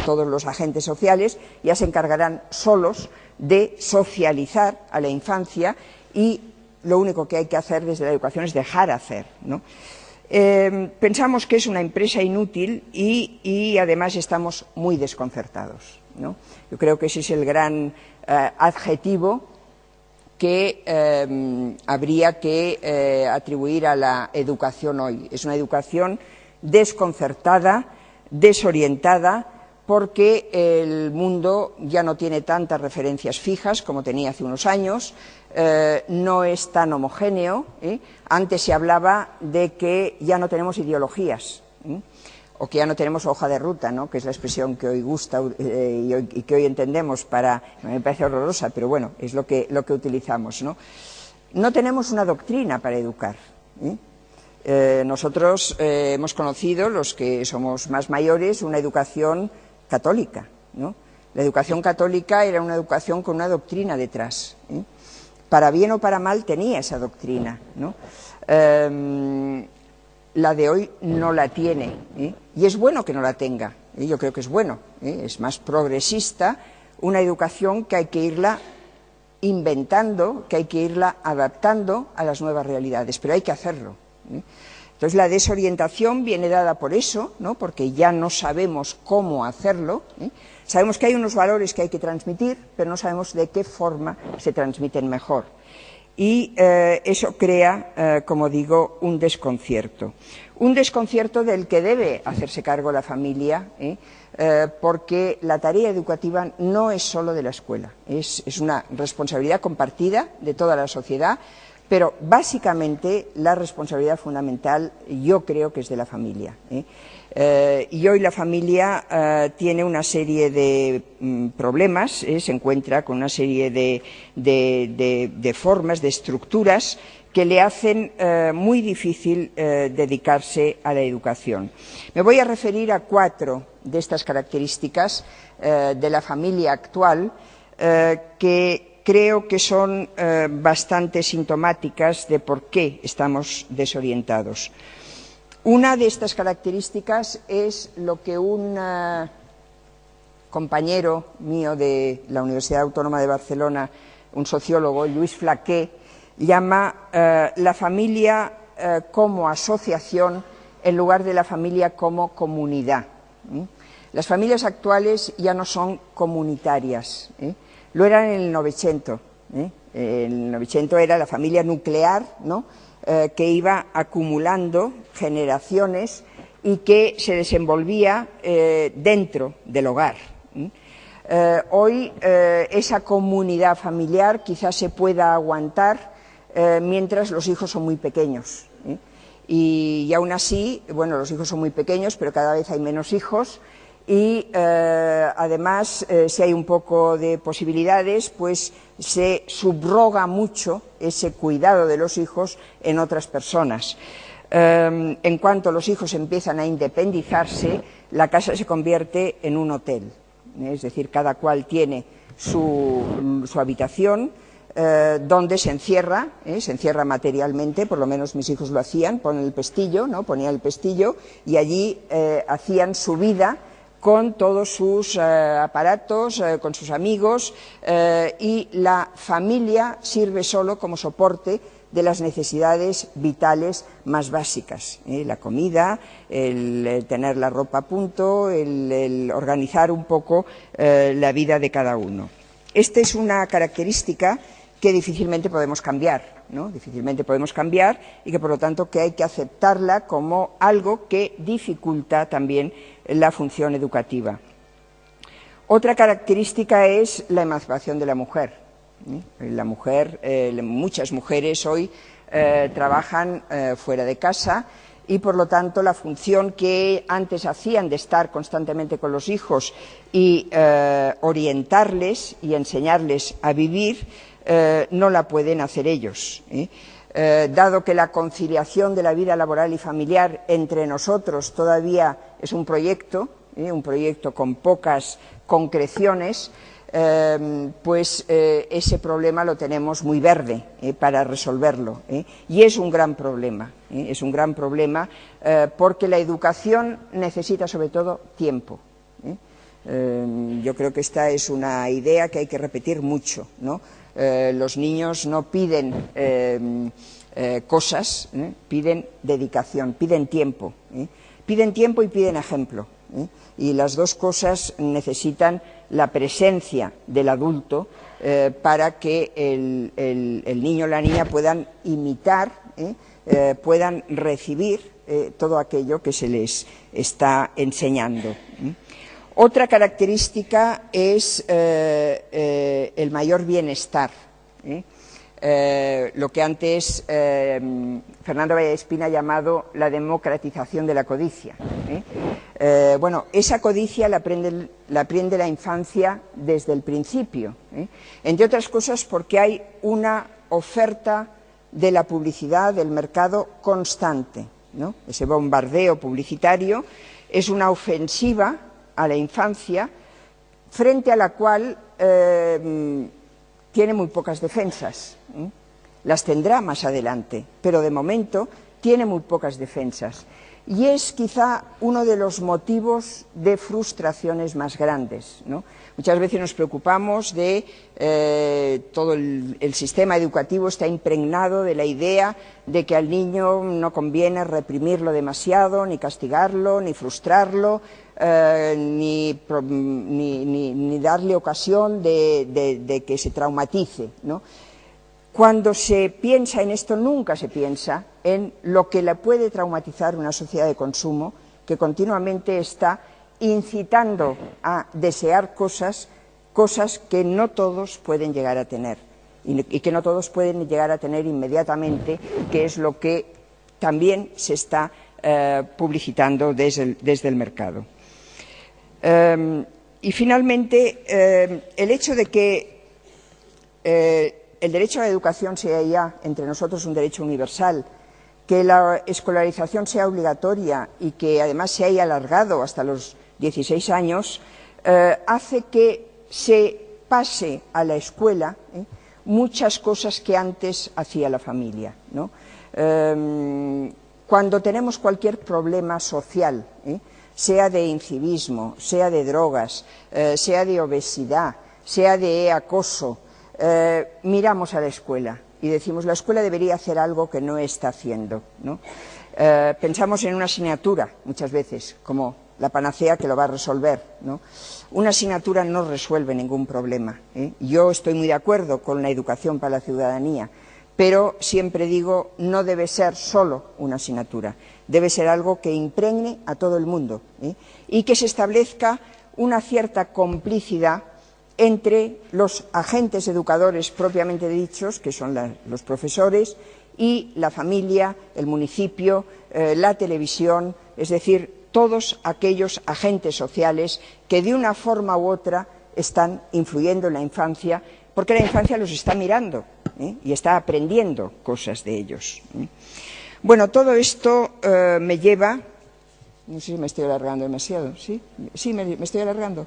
Speaker 2: todos los agentes sociales, ya se encargarán solos de socializar a la infancia y lo único que hay que hacer desde la educación es dejar hacer, ¿no? Pensamos que es una empresa inútil y además estamos muy desconcertados, ¿no? Yo creo que ese es el gran adjetivo que habría que atribuir a la educación hoy. Es una educación desconcertada, desorientada, porque el mundo ya no tiene tantas referencias fijas como tenía hace unos años, no es tan homogéneo. Antes se hablaba de que ya no tenemos ideologías, o que ya no tenemos hoja de ruta, ¿no? Que es la expresión que hoy gusta y que hoy entendemos me parece horrorosa, pero bueno, es lo que utilizamos, ¿no? No tenemos una doctrina para educar. Nosotros hemos conocido, los que somos más mayores, una educación católica, ¿no? La educación católica era una educación con una doctrina detrás, para bien o para mal tenía esa doctrina, ¿no? La de hoy no la tiene, y es bueno que no la tenga, yo creo que es bueno, es más progresista, una educación que hay que irla inventando, que hay que irla adaptando a las nuevas realidades, pero hay que hacerlo. Entonces la desorientación viene dada por eso, ¿no? Porque ya no sabemos cómo hacerlo. Sabemos que hay unos valores que hay que transmitir, pero no sabemos de qué forma se transmiten mejor. Y eso crea, como digo, un desconcierto del que debe hacerse cargo la familia, porque la tarea educativa no es solo de la escuela, es una responsabilidad compartida de toda la sociedad, pero básicamente la responsabilidad fundamental yo creo que es de la familia. Y hoy la familia tiene una serie de problemas, se encuentra con una serie de formas, de estructuras que le hacen muy difícil dedicarse a la educación. Me voy a referir a 4 de estas características de la familia actual que creo que son bastante sintomáticas de por qué estamos desorientados. Una de estas características es lo que un compañero mío de la Universidad Autónoma de Barcelona, un sociólogo, Lluís Flaqué, llama la familia como asociación en lugar de la familia como comunidad. Las familias actuales ya no son comunitarias, lo eran en el Novecento. El Novecento era la familia nuclear, ¿no?, que iba acumulando generaciones y que se desenvolvía dentro del hogar. Hoy esa comunidad familiar quizás se pueda aguantar mientras los hijos son muy pequeños. Y aún así, bueno, los hijos son muy pequeños, pero cada vez hay menos hijos y además, si hay un poco de posibilidades, pues se subroga mucho ese cuidado de los hijos en otras personas. En cuanto los hijos empiezan a independizarse, la casa se convierte en un hotel, es decir, cada cual tiene su habitación, donde se encierra materialmente, por lo menos mis hijos lo hacían, ponían el pestillo y allí hacían su vida con todos sus aparatos, con sus amigos, y la familia sirve solo como soporte de las necesidades vitales más básicas, la comida, el tener la ropa a punto, el organizar un poco la vida de cada uno. Esta es una característica que difícilmente podemos cambiar, ¿no? Difícilmente podemos cambiar y que por lo tanto que hay que aceptarla como algo que dificulta también la función educativa. Otra característica es la emancipación de la mujer. La mujer, muchas mujeres hoy trabajan fuera de casa y por lo tanto la función que antes hacían de estar constantemente con los hijos y orientarles y enseñarles a vivir no la pueden hacer ellos. Dado que la conciliación de la vida laboral y familiar entre nosotros todavía es un proyecto con pocas concreciones, pues ese problema lo tenemos muy verde para resolverlo. Y es un gran problema, porque la educación necesita sobre todo tiempo. Yo creo que esta es una idea que hay que repetir mucho, ¿no? Los niños no piden cosas, piden dedicación, piden tiempo y piden ejemplo. Y las dos cosas necesitan la presencia del adulto para que el niño o la niña puedan imitar, puedan recibir todo aquello que se les está enseñando. Otra característica es el mayor bienestar. Lo que antes Fernando Vallespín ha llamado la democratización de la codicia. Bueno, esa codicia la aprende la infancia desde el principio, entre otras cosas porque hay una oferta de la publicidad, del mercado constante, ¿no? Ese bombardeo publicitario es una ofensiva a la infancia frente a la cual tiene muy pocas defensas. Las tendrá más adelante, pero de momento tiene muy pocas defensas. Y es quizá uno de los motivos de frustraciones más grandes, ¿no? Muchas veces nos preocupamos de todo el sistema educativo está impregnado de la idea de que al niño no conviene reprimirlo demasiado, ni castigarlo, ni frustrarlo, ni darle ocasión de que se traumatice, ¿no? Cuando se piensa en esto, nunca se piensa en lo que le puede traumatizar una sociedad de consumo que continuamente está incitando a desear cosas que no todos pueden llegar a tener y que no todos pueden llegar a tener inmediatamente, que es lo que también se está publicitando desde el mercado. Y finalmente, el hecho de que el derecho a la educación sea ya entre nosotros un derecho universal, que la escolarización sea obligatoria y que además se haya alargado hasta los 16 años, hace que se pase a la escuela muchas cosas que antes hacía la familia, ¿no? Cuando tenemos cualquier problema social, sea de incivismo, sea de drogas, sea de obesidad, sea de acoso, miramos a la escuela y decimos la escuela debería hacer algo que no está haciendo, ¿no? Pensamos en una asignatura muchas veces como la panacea que lo va a resolver, ¿no? Una asignatura no resuelve ningún problema, ¿eh? Yo estoy muy de acuerdo con la educación para la ciudadanía, pero siempre digo, no debe ser solo una asignatura, debe ser algo que impregne a todo el mundo, ¿eh? Y que se establezca una cierta complicidad entre los agentes educadores propiamente dichos, que son los profesores, y la familia, el municipio, la televisión, es decir, todos aquellos agentes sociales que de una forma u otra están influyendo en la infancia, porque la infancia los está mirando, ¿eh? Y está aprendiendo cosas de ellos, ¿eh? Bueno, todo esto me lleva... No sé si me estoy alargando demasiado, ¿sí? Sí, me estoy alargando.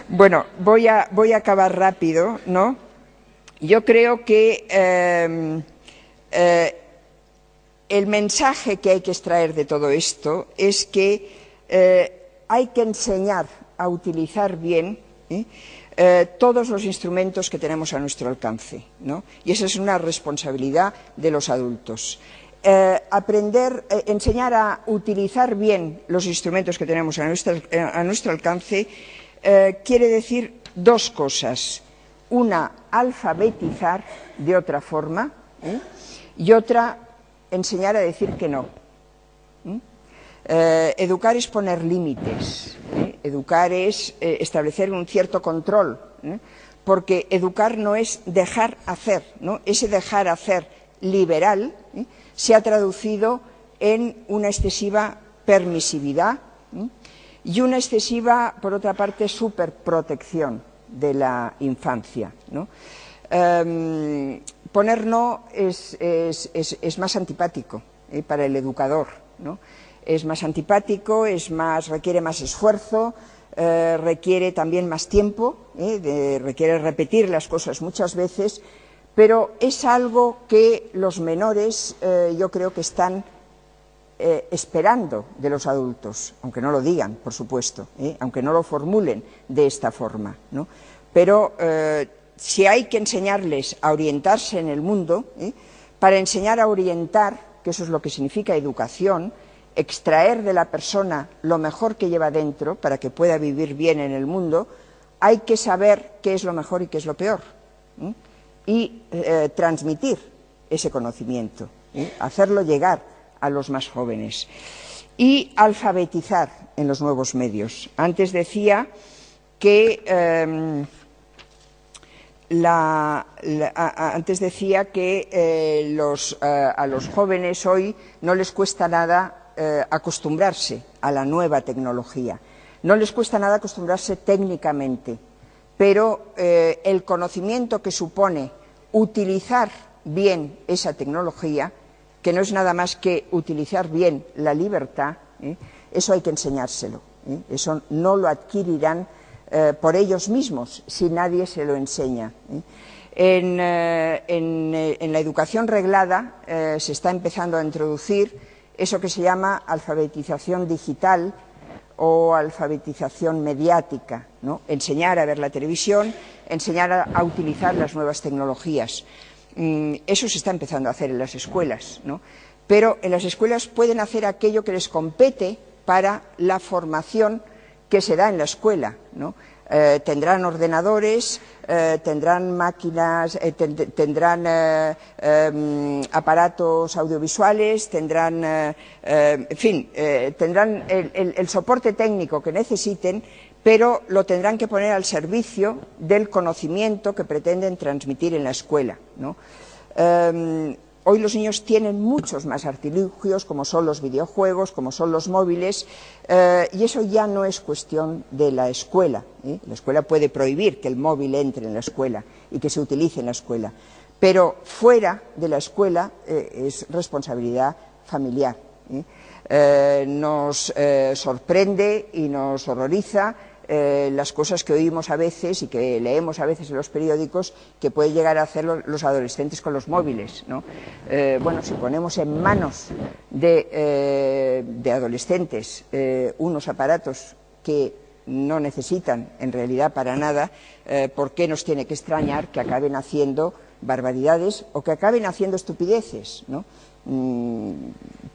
Speaker 2: Bueno, voy a acabar rápido, ¿no? Yo creo que el mensaje que hay que extraer de todo esto es que hay que enseñar a utilizar bien todos los instrumentos que tenemos a nuestro alcance, ¿no? Y esa es una responsabilidad de los adultos. Enseñar a utilizar bien los instrumentos que tenemos a nuestro alcance quiere decir dos cosas. Una, alfabetizar de otra forma, y otra, enseñar a decir que no. Educar es poner límites, educar es establecer un cierto control, porque educar no es dejar hacer, ¿no? Ese dejar hacer liberal se ha traducido en una excesiva permisividad y una excesiva, por otra parte, superprotección de la infancia, ¿no? Poner no es más antipático para el educador, ¿no? Es más antipático, requiere más esfuerzo, requiere también más tiempo, requiere repetir las cosas muchas veces, pero es algo que los menores yo creo que están esperando de los adultos, aunque no lo digan, por supuesto, aunque no lo formulen de esta forma, ¿no? Pero si hay que enseñarles a orientarse en el mundo, para enseñar a orientar, que eso es lo que significa educación, extraer de la persona lo mejor que lleva dentro para que pueda vivir bien en el mundo, hay que saber qué es lo mejor y qué es lo peor, y transmitir ese conocimiento, hacerlo llegar a los más jóvenes y alfabetizar en los nuevos medios. Antes decía que a los jóvenes hoy no les cuesta nada acostumbrarse a la nueva tecnología, no les cuesta nada acostumbrarse técnicamente, pero el conocimiento que supone utilizar bien esa tecnología, que no es nada más que utilizar bien la libertad, eso hay que enseñárselo, eso no lo adquirirán por ellos mismos si nadie se lo enseña. En la educación reglada se está empezando a introducir eso que se llama alfabetización digital o alfabetización mediática, ¿no? Enseñar a ver la televisión, enseñar a utilizar las nuevas tecnologías. Eso se está empezando a hacer en las escuelas, ¿no? Pero en las escuelas pueden hacer aquello que les compete para la formación que se da en la escuela, ¿no? Tendrán ordenadores, tendrán máquinas, tendrán aparatos audiovisuales, tendrán, en fin, tendrán el soporte técnico que necesiten, pero lo tendrán que poner al servicio del conocimiento que pretenden transmitir en la escuela, ¿no? Hoy los niños tienen muchos más artilugios, como son los videojuegos, como son los móviles, y eso ya no es cuestión de la escuela, La escuela puede prohibir que el móvil entre en la escuela y que se utilice en la escuela, pero fuera de la escuela es responsabilidad familiar. Nos sorprende y nos horroriza las cosas que oímos a veces y que leemos a veces en los periódicos que pueden llegar a hacer los adolescentes con los móviles, ¿no? Bueno, si ponemos en manos de adolescentes unos aparatos que no necesitan en realidad para nada, ¿por qué nos tiene que extrañar que acaben haciendo barbaridades o que acaben haciendo estupideces, ¿no?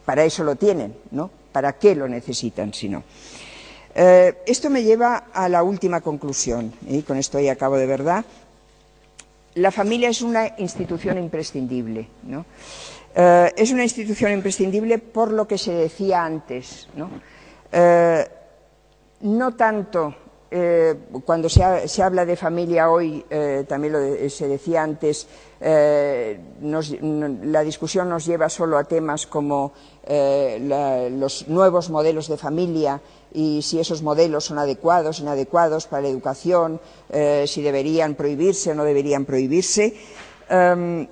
Speaker 2: Para eso lo tienen, ¿no? ¿Para qué lo necesitan si no? Esto me lleva a la última conclusión, y con esto ya acabo de verdad. La familia es una institución imprescindible, ¿no? Es una institución imprescindible por lo que se decía antes, ¿no? No tanto cuando se habla de familia hoy, también se decía antes, la discusión nos lleva solo a temas como los nuevos modelos de familia y si esos modelos son adecuados, inadecuados para la educación, si deberían prohibirse o no deberían prohibirse.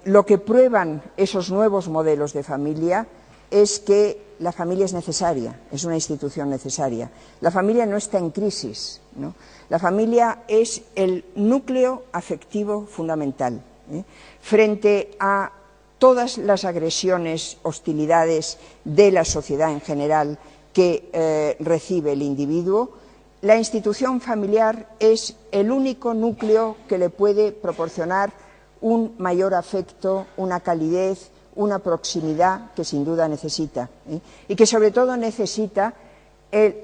Speaker 2: Lo que prueban esos nuevos modelos de familia es que la familia es necesaria, es una institución necesaria. La familia no está en crisis, ¿no? La familia es el núcleo afectivo fundamental, frente a todas las agresiones, hostilidades de la sociedad en general que recibe el individuo. La institución familiar es el único núcleo que le puede proporcionar un mayor afecto, una calidez, una proximidad que sin duda necesita, y que sobre todo necesita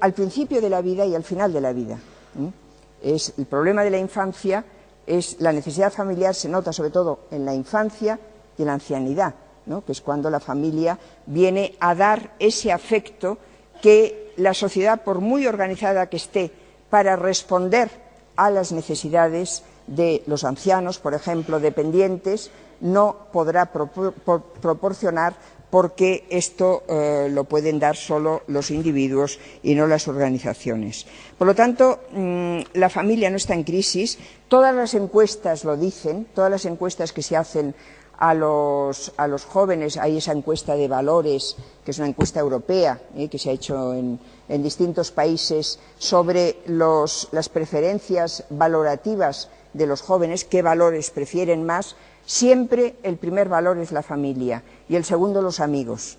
Speaker 2: al principio de la vida y al final de la vida. Es el problema de la infancia, es la necesidad familiar, se nota sobre todo en la infancia y en la ancianidad, ¿no? Que es cuando la familia viene a dar ese afecto que la sociedad, por muy organizada que esté para responder a las necesidades de los ancianos, por ejemplo, dependientes, no podrá proporcionar, porque esto lo pueden dar solo los individuos y no las organizaciones. Por lo tanto, la familia no está en crisis. Todas las encuestas lo dicen, todas las encuestas que se hacen a los jóvenes, hay esa encuesta de valores, que es una encuesta europea, que se ha hecho en distintos países, sobre las preferencias valorativas de los jóvenes, qué valores prefieren más. Siempre el primer valor es la familia y el segundo los amigos.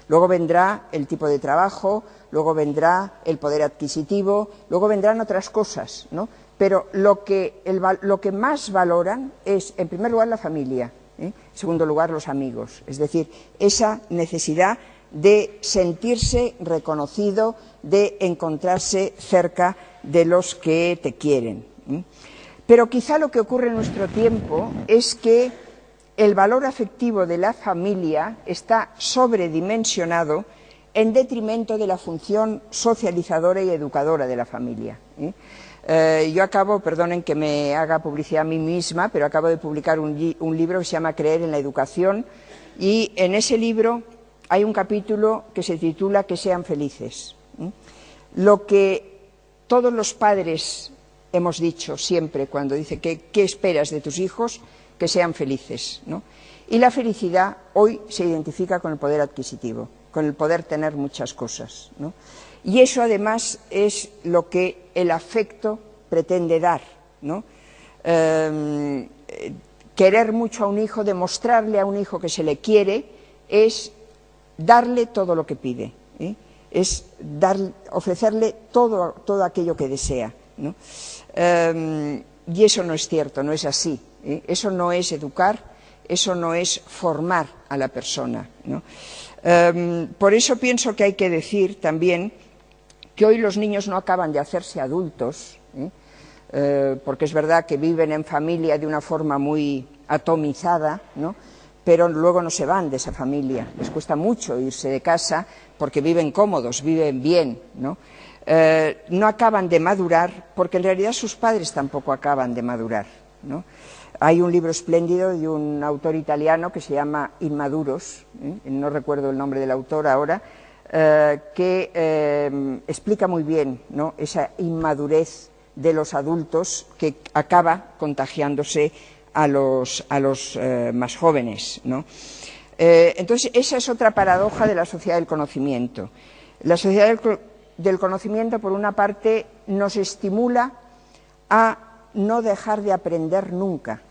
Speaker 2: Luego vendrá el tipo de trabajo, luego vendrá el poder adquisitivo, luego vendrán otras cosas, ¿no? Pero lo que más valoran es, en primer lugar, la familia, en segundo lugar, los amigos. Es decir, esa necesidad de sentirse reconocido, de encontrarse cerca de los que te quieren. Pero quizá lo que ocurre en nuestro tiempo es que el valor afectivo de la familia está sobredimensionado en detrimento de la función socializadora y educadora de la familia. Yo acabo, perdonen que me haga publicidad a mí misma, pero acabo de publicar un libro que se llama Creer en la educación, y en ese libro hay un capítulo que se titula Que sean felices. Lo que todos los padres hemos dicho siempre cuando dice ¿qué esperas de tus hijos? Que sean felices, ¿no? Y la felicidad hoy se identifica con el poder adquisitivo, con el poder tener muchas cosas, ¿no? Y eso además es lo que el afecto pretende dar, ¿no? Querer mucho a un hijo, demostrarle a un hijo que se le quiere, es darle todo lo que pide, es ofrecerle todo aquello que desea, ¿no? Y eso no es cierto, no es así, eso no es educar, eso no es formar a la persona, ¿no? Por eso pienso que hay que decir también que hoy los niños no acaban de hacerse adultos, porque es verdad que viven en familia de una forma muy atomizada, ¿no? Pero luego no se van de esa familia, les cuesta mucho irse de casa porque viven cómodos, viven bien, ¿no? No acaban de madurar porque en realidad sus padres tampoco acaban de madurar, ¿no? Hay un libro espléndido de un autor italiano que se llama Inmaduros, no recuerdo el nombre del autor ahora, que explica muy bien, ¿no?, esa inmadurez de los adultos que acaba contagiándose a los más jóvenes, ¿no? Entonces, esa es otra paradoja de la sociedad del conocimiento. La sociedad del conocimiento, por una parte, nos estimula a no dejar de aprender nunca,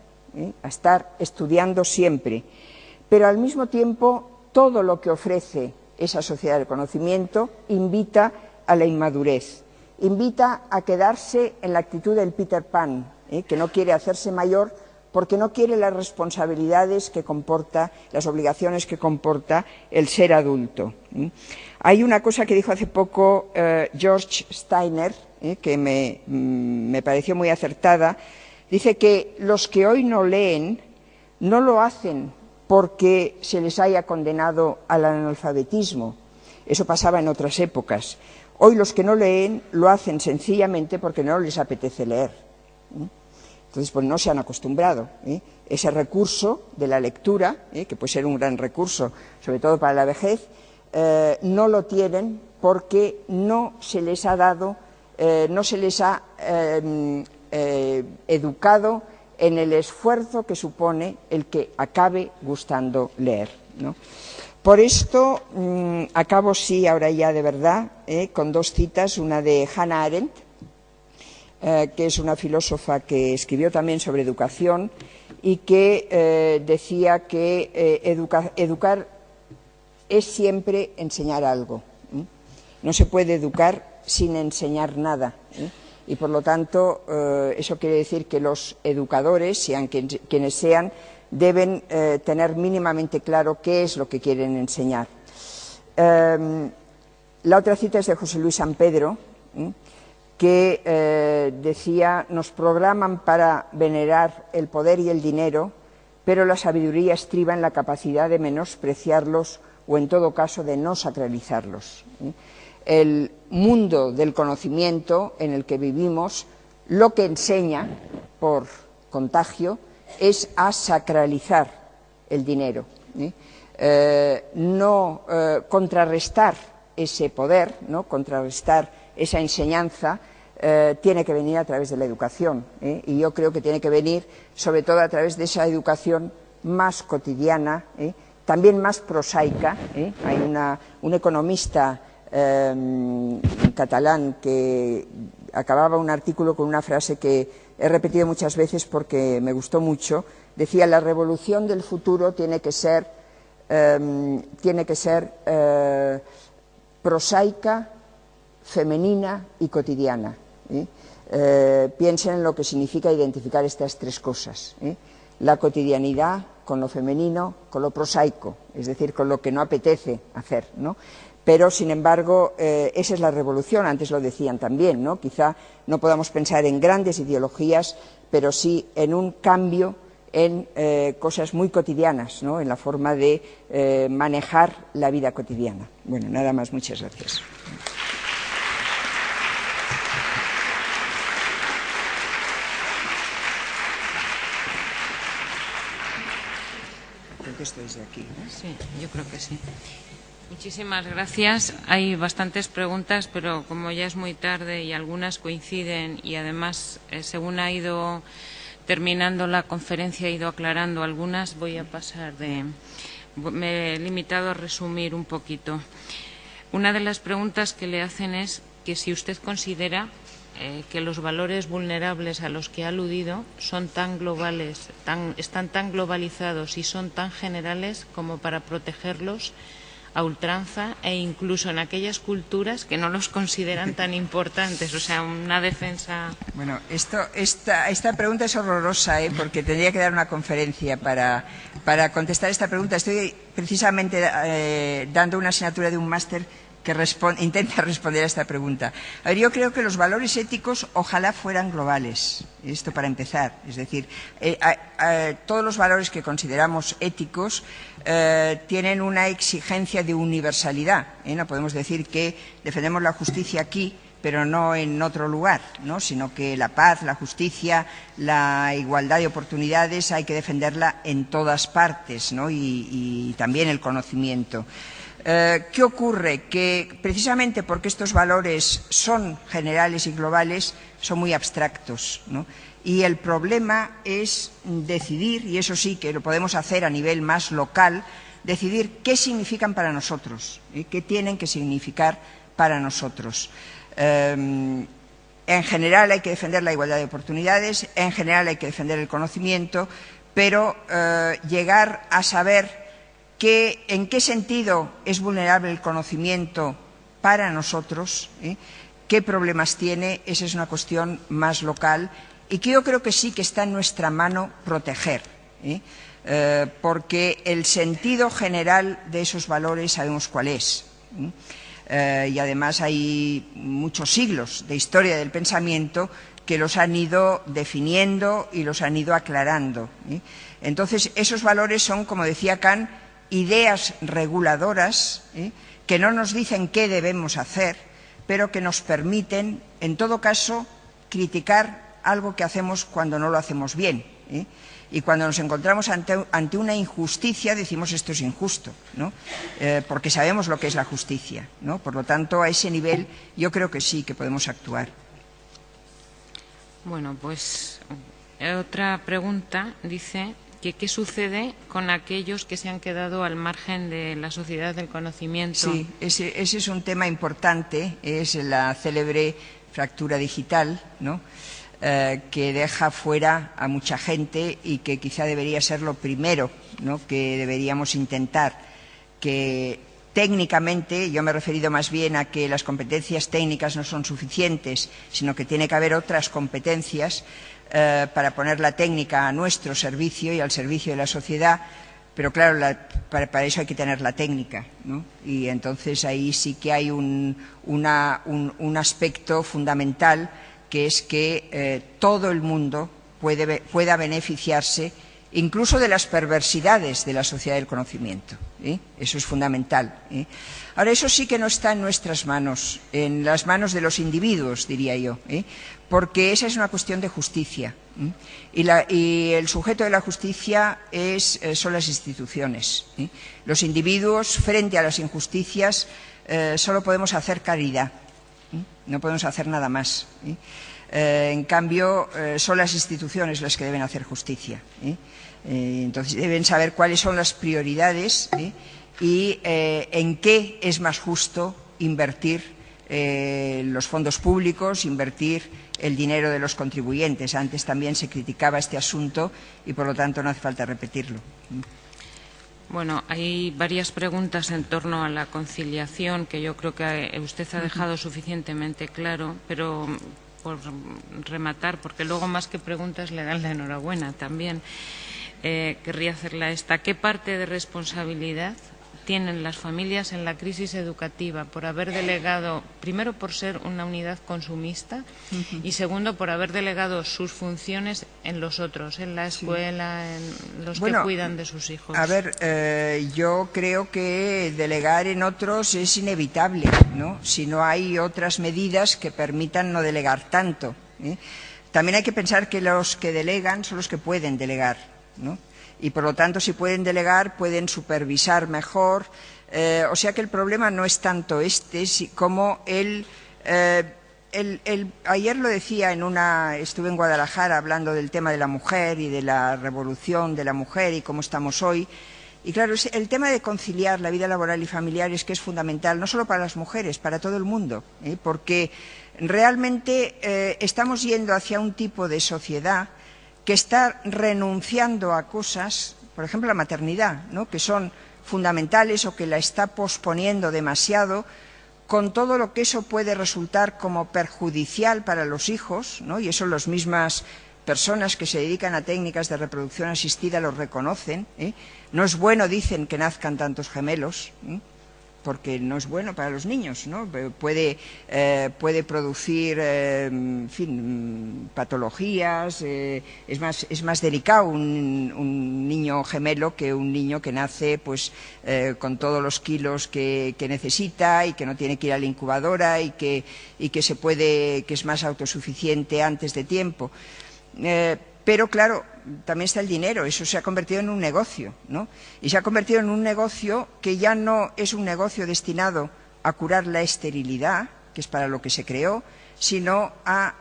Speaker 2: a estar estudiando siempre, pero al mismo tiempo todo lo que ofrece esa sociedad del conocimiento invita a la inmadurez, invita a quedarse en la actitud del Peter Pan, que no quiere hacerse mayor porque no quiere las responsabilidades que comporta, las obligaciones que comporta el ser adulto. Hay una cosa que dijo hace poco George Steiner, que me pareció muy acertada. Dice que los que hoy no leen no lo hacen porque se les haya condenado al analfabetismo. Eso pasaba en otras épocas. Hoy los que no leen lo hacen sencillamente porque no les apetece leer. Entonces, pues no se han acostumbrado. Ese recurso de la lectura, que puede ser un gran recurso, sobre todo para la vejez, no lo tienen porque no se les ha dado, no se les ha educado en el esfuerzo que supone el que acabe gustando leer, ¿no? Por esto acabo, sí, ahora ya de verdad, con dos citas, una de Hannah Arendt, que es una filósofa que escribió también sobre educación y que decía que educar es siempre enseñar algo. No se puede educar sin enseñar nada. Y por lo tanto, eso quiere decir que los educadores, sean quienes sean, deben tener mínimamente claro qué es lo que quieren enseñar. La otra cita es de José Luis Sampedro, que decía: nos programan para venerar el poder y el dinero, pero la sabiduría estriba en la capacidad de menospreciarlos o, en todo caso, de no sacralizarlos. El mundo del conocimiento en el que vivimos lo que enseña, por contagio, es a sacralizar el dinero, no contrarrestar ese poder, ¿no? Contrarrestar esa enseñanza tiene que venir a través de la educación, y yo creo que tiene que venir sobre todo a través de esa educación más cotidiana, también más prosaica. Hay un economista catalán que acababa un artículo con una frase que he repetido muchas veces porque me gustó mucho. Decía: la revolución del futuro tiene que ser prosaica, femenina y cotidiana. Piensen en lo que significa identificar estas tres cosas: la cotidianidad con lo femenino, con lo prosaico, es decir, con lo que no apetece hacer, ¿no? Pero, sin embargo, esa es la revolución. Antes lo decían también, ¿no? Quizá no podamos pensar en grandes ideologías, pero sí en un cambio en cosas muy cotidianas, ¿no? En la forma de manejar la vida cotidiana. Bueno, nada más. Muchas gracias. Creo que esto es de aquí, ¿no?
Speaker 1: Sí, yo creo que sí. Muchísimas gracias. Hay bastantes preguntas, pero como ya es muy tarde y algunas coinciden y además, según ha ido terminando la conferencia, he ido aclarando algunas, voy a pasar me he limitado a resumir un poquito. Una de las preguntas que le hacen es que si usted considera que los valores vulnerables a los que ha aludido son tan globales, están tan globalizados y son tan generales como para protegerlos a ultranza, e incluso en aquellas culturas que no los consideran tan importantes, o sea, una defensa.
Speaker 2: Bueno, esta pregunta es horrorosa, porque tendría que dar una conferencia para contestar esta pregunta. Estoy precisamente dando una asignatura de un máster que intenta responder a esta pregunta. A ver, yo creo que los valores éticos ojalá fueran globales, esto para empezar. Es decir, todos los valores que consideramos éticos tienen una exigencia de universalidad. No podemos decir que defendemos la justicia aquí, pero no en otro lugar, ¿no? Sino que la paz, la justicia, la igualdad de oportunidades hay que defenderla en todas partes, ¿no? Y también el conocimiento. ¿Qué ocurre? Que precisamente porque estos valores son generales y globales, son muy abstractos, ¿no? Y el problema es decidir, y eso sí que lo podemos hacer a nivel más local, decidir qué significan para nosotros, qué tienen que significar para nosotros. En general hay que defender la igualdad de oportunidades, en general hay que defender el conocimiento, pero llegar a saber en qué sentido es vulnerable el conocimiento para nosotros, qué problemas tiene, esa es una cuestión más local y que yo creo que sí que está en nuestra mano proteger, porque el sentido general de esos valores sabemos cuál es. Y además hay muchos siglos de historia del pensamiento que los han ido definiendo y los han ido aclarando. Entonces, esos valores son, como decía Kant, ideas reguladoras que no nos dicen qué debemos hacer, pero que nos permiten, en todo caso, criticar algo que hacemos cuando no lo hacemos bien. Y cuando nos encontramos ante una injusticia, decimos esto es injusto, ¿no? Porque sabemos lo que es la justicia, ¿no? Por lo tanto, a ese nivel yo creo que sí, que podemos actuar.
Speaker 1: Bueno, pues otra pregunta dice que ¿qué sucede con aquellos que se han quedado al margen de la sociedad del conocimiento?
Speaker 2: Sí, ese es un tema importante, es la célebre fractura digital, ¿no? Que deja fuera a mucha gente y que quizá debería ser lo primero, ¿no? Que deberíamos intentar, que técnicamente, yo me he referido más bien a que las competencias técnicas no son suficientes, sino que tiene que haber otras competencias para poner la técnica a nuestro servicio y al servicio de la sociedad, pero claro, para eso hay que tener la técnica, ¿no? Y entonces ahí sí que hay un aspecto fundamental, que es que todo el mundo pueda beneficiarse incluso de las perversidades de la sociedad del conocimiento. Eso es fundamental. Ahora, eso sí que no está en nuestras manos, en las manos de los individuos, diría yo, porque esa es una cuestión de justicia. Y el sujeto de la justicia son las instituciones. Los individuos, frente a las injusticias, solo podemos hacer caridad. No podemos hacer nada más. En cambio, son las instituciones las que deben hacer justicia. Entonces, deben saber cuáles son las prioridades y en qué es más justo invertir los fondos públicos, invertir el dinero de los contribuyentes. Antes también se criticaba este asunto y, por lo tanto, no hace falta repetirlo.
Speaker 1: Bueno, hay varias preguntas en torno a la conciliación que yo creo que usted ha dejado suficientemente claro, pero por rematar, porque luego más que preguntas le dan la enhorabuena también, querría hacerla esta. ¿Qué parte de responsabilidad tienen las familias en la crisis educativa por haber delegado, primero por ser una unidad consumista y segundo por haber delegado sus funciones en los otros, en la escuela, en los que cuidan de sus hijos?
Speaker 2: A ver, yo creo que delegar en otros es inevitable, ¿no? Si no hay otras medidas que permitan no delegar tanto. También hay que pensar que los que delegan son los que pueden delegar, ¿no? Y, por lo tanto, si pueden delegar, pueden supervisar mejor. O sea que el problema no es tanto como ayer lo decía estuve en Guadalajara hablando del tema de la mujer y de la revolución de la mujer y cómo estamos hoy. Y claro, el tema de conciliar la vida laboral y familiar es que es fundamental, no solo para las mujeres, para todo el mundo, porque realmente estamos yendo hacia un tipo de sociedad que está renunciando a cosas, por ejemplo la maternidad, ¿no? Que son fundamentales o que la está posponiendo demasiado, con todo lo que eso puede resultar como perjudicial para los hijos, ¿no? Y eso las mismas personas que se dedican a técnicas de reproducción asistida lo reconocen. No es bueno, dicen, que nazcan tantos gemelos, porque no es bueno para los niños, ¿no? Puede producir, en fin, patologías. Es más delicado un niño gemelo que un niño que nace, pues, con todos los kilos que necesita y que no tiene que ir a la incubadora y que es más autosuficiente antes de tiempo. Pero, claro, también está el dinero. Eso se ha convertido en un negocio, ¿no? Y se ha convertido en un negocio que ya no es un negocio destinado a curar la esterilidad, que es para lo que se creó, sino a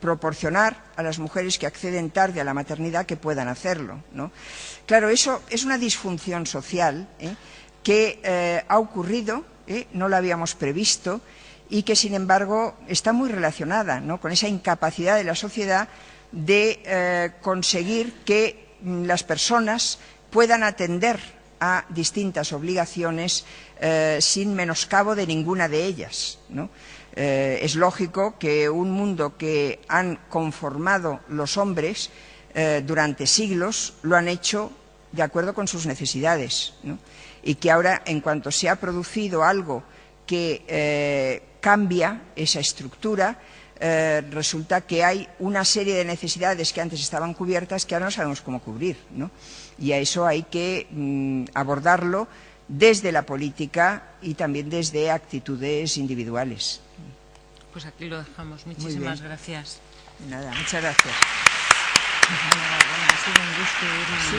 Speaker 2: proporcionar a las mujeres que acceden tarde a la maternidad que puedan hacerlo, ¿no? Claro, eso es una disfunción social que ha ocurrido, no la habíamos previsto, y que, sin embargo, está muy relacionada, ¿no?, con esa incapacidad de la sociedad de conseguir que las personas puedan atender a distintas obligaciones sin menoscabo de ninguna de ellas, ¿no? Es lógico que un mundo que han conformado los hombres durante siglos lo han hecho de acuerdo con sus necesidades, ¿no? Y que ahora, en cuanto se ha producido algo que cambia esa estructura, resulta que hay una serie de necesidades que antes estaban cubiertas que ahora no sabemos cómo cubrir, ¿no? Y a eso hay que abordarlo desde la política y también desde actitudes individuales.
Speaker 1: Pues aquí lo dejamos. Muchísimas gracias.
Speaker 2: Nada, muchas gracias.
Speaker 1: Enhorabuena, ha sido un gusto ir.
Speaker 2: ¿Sí?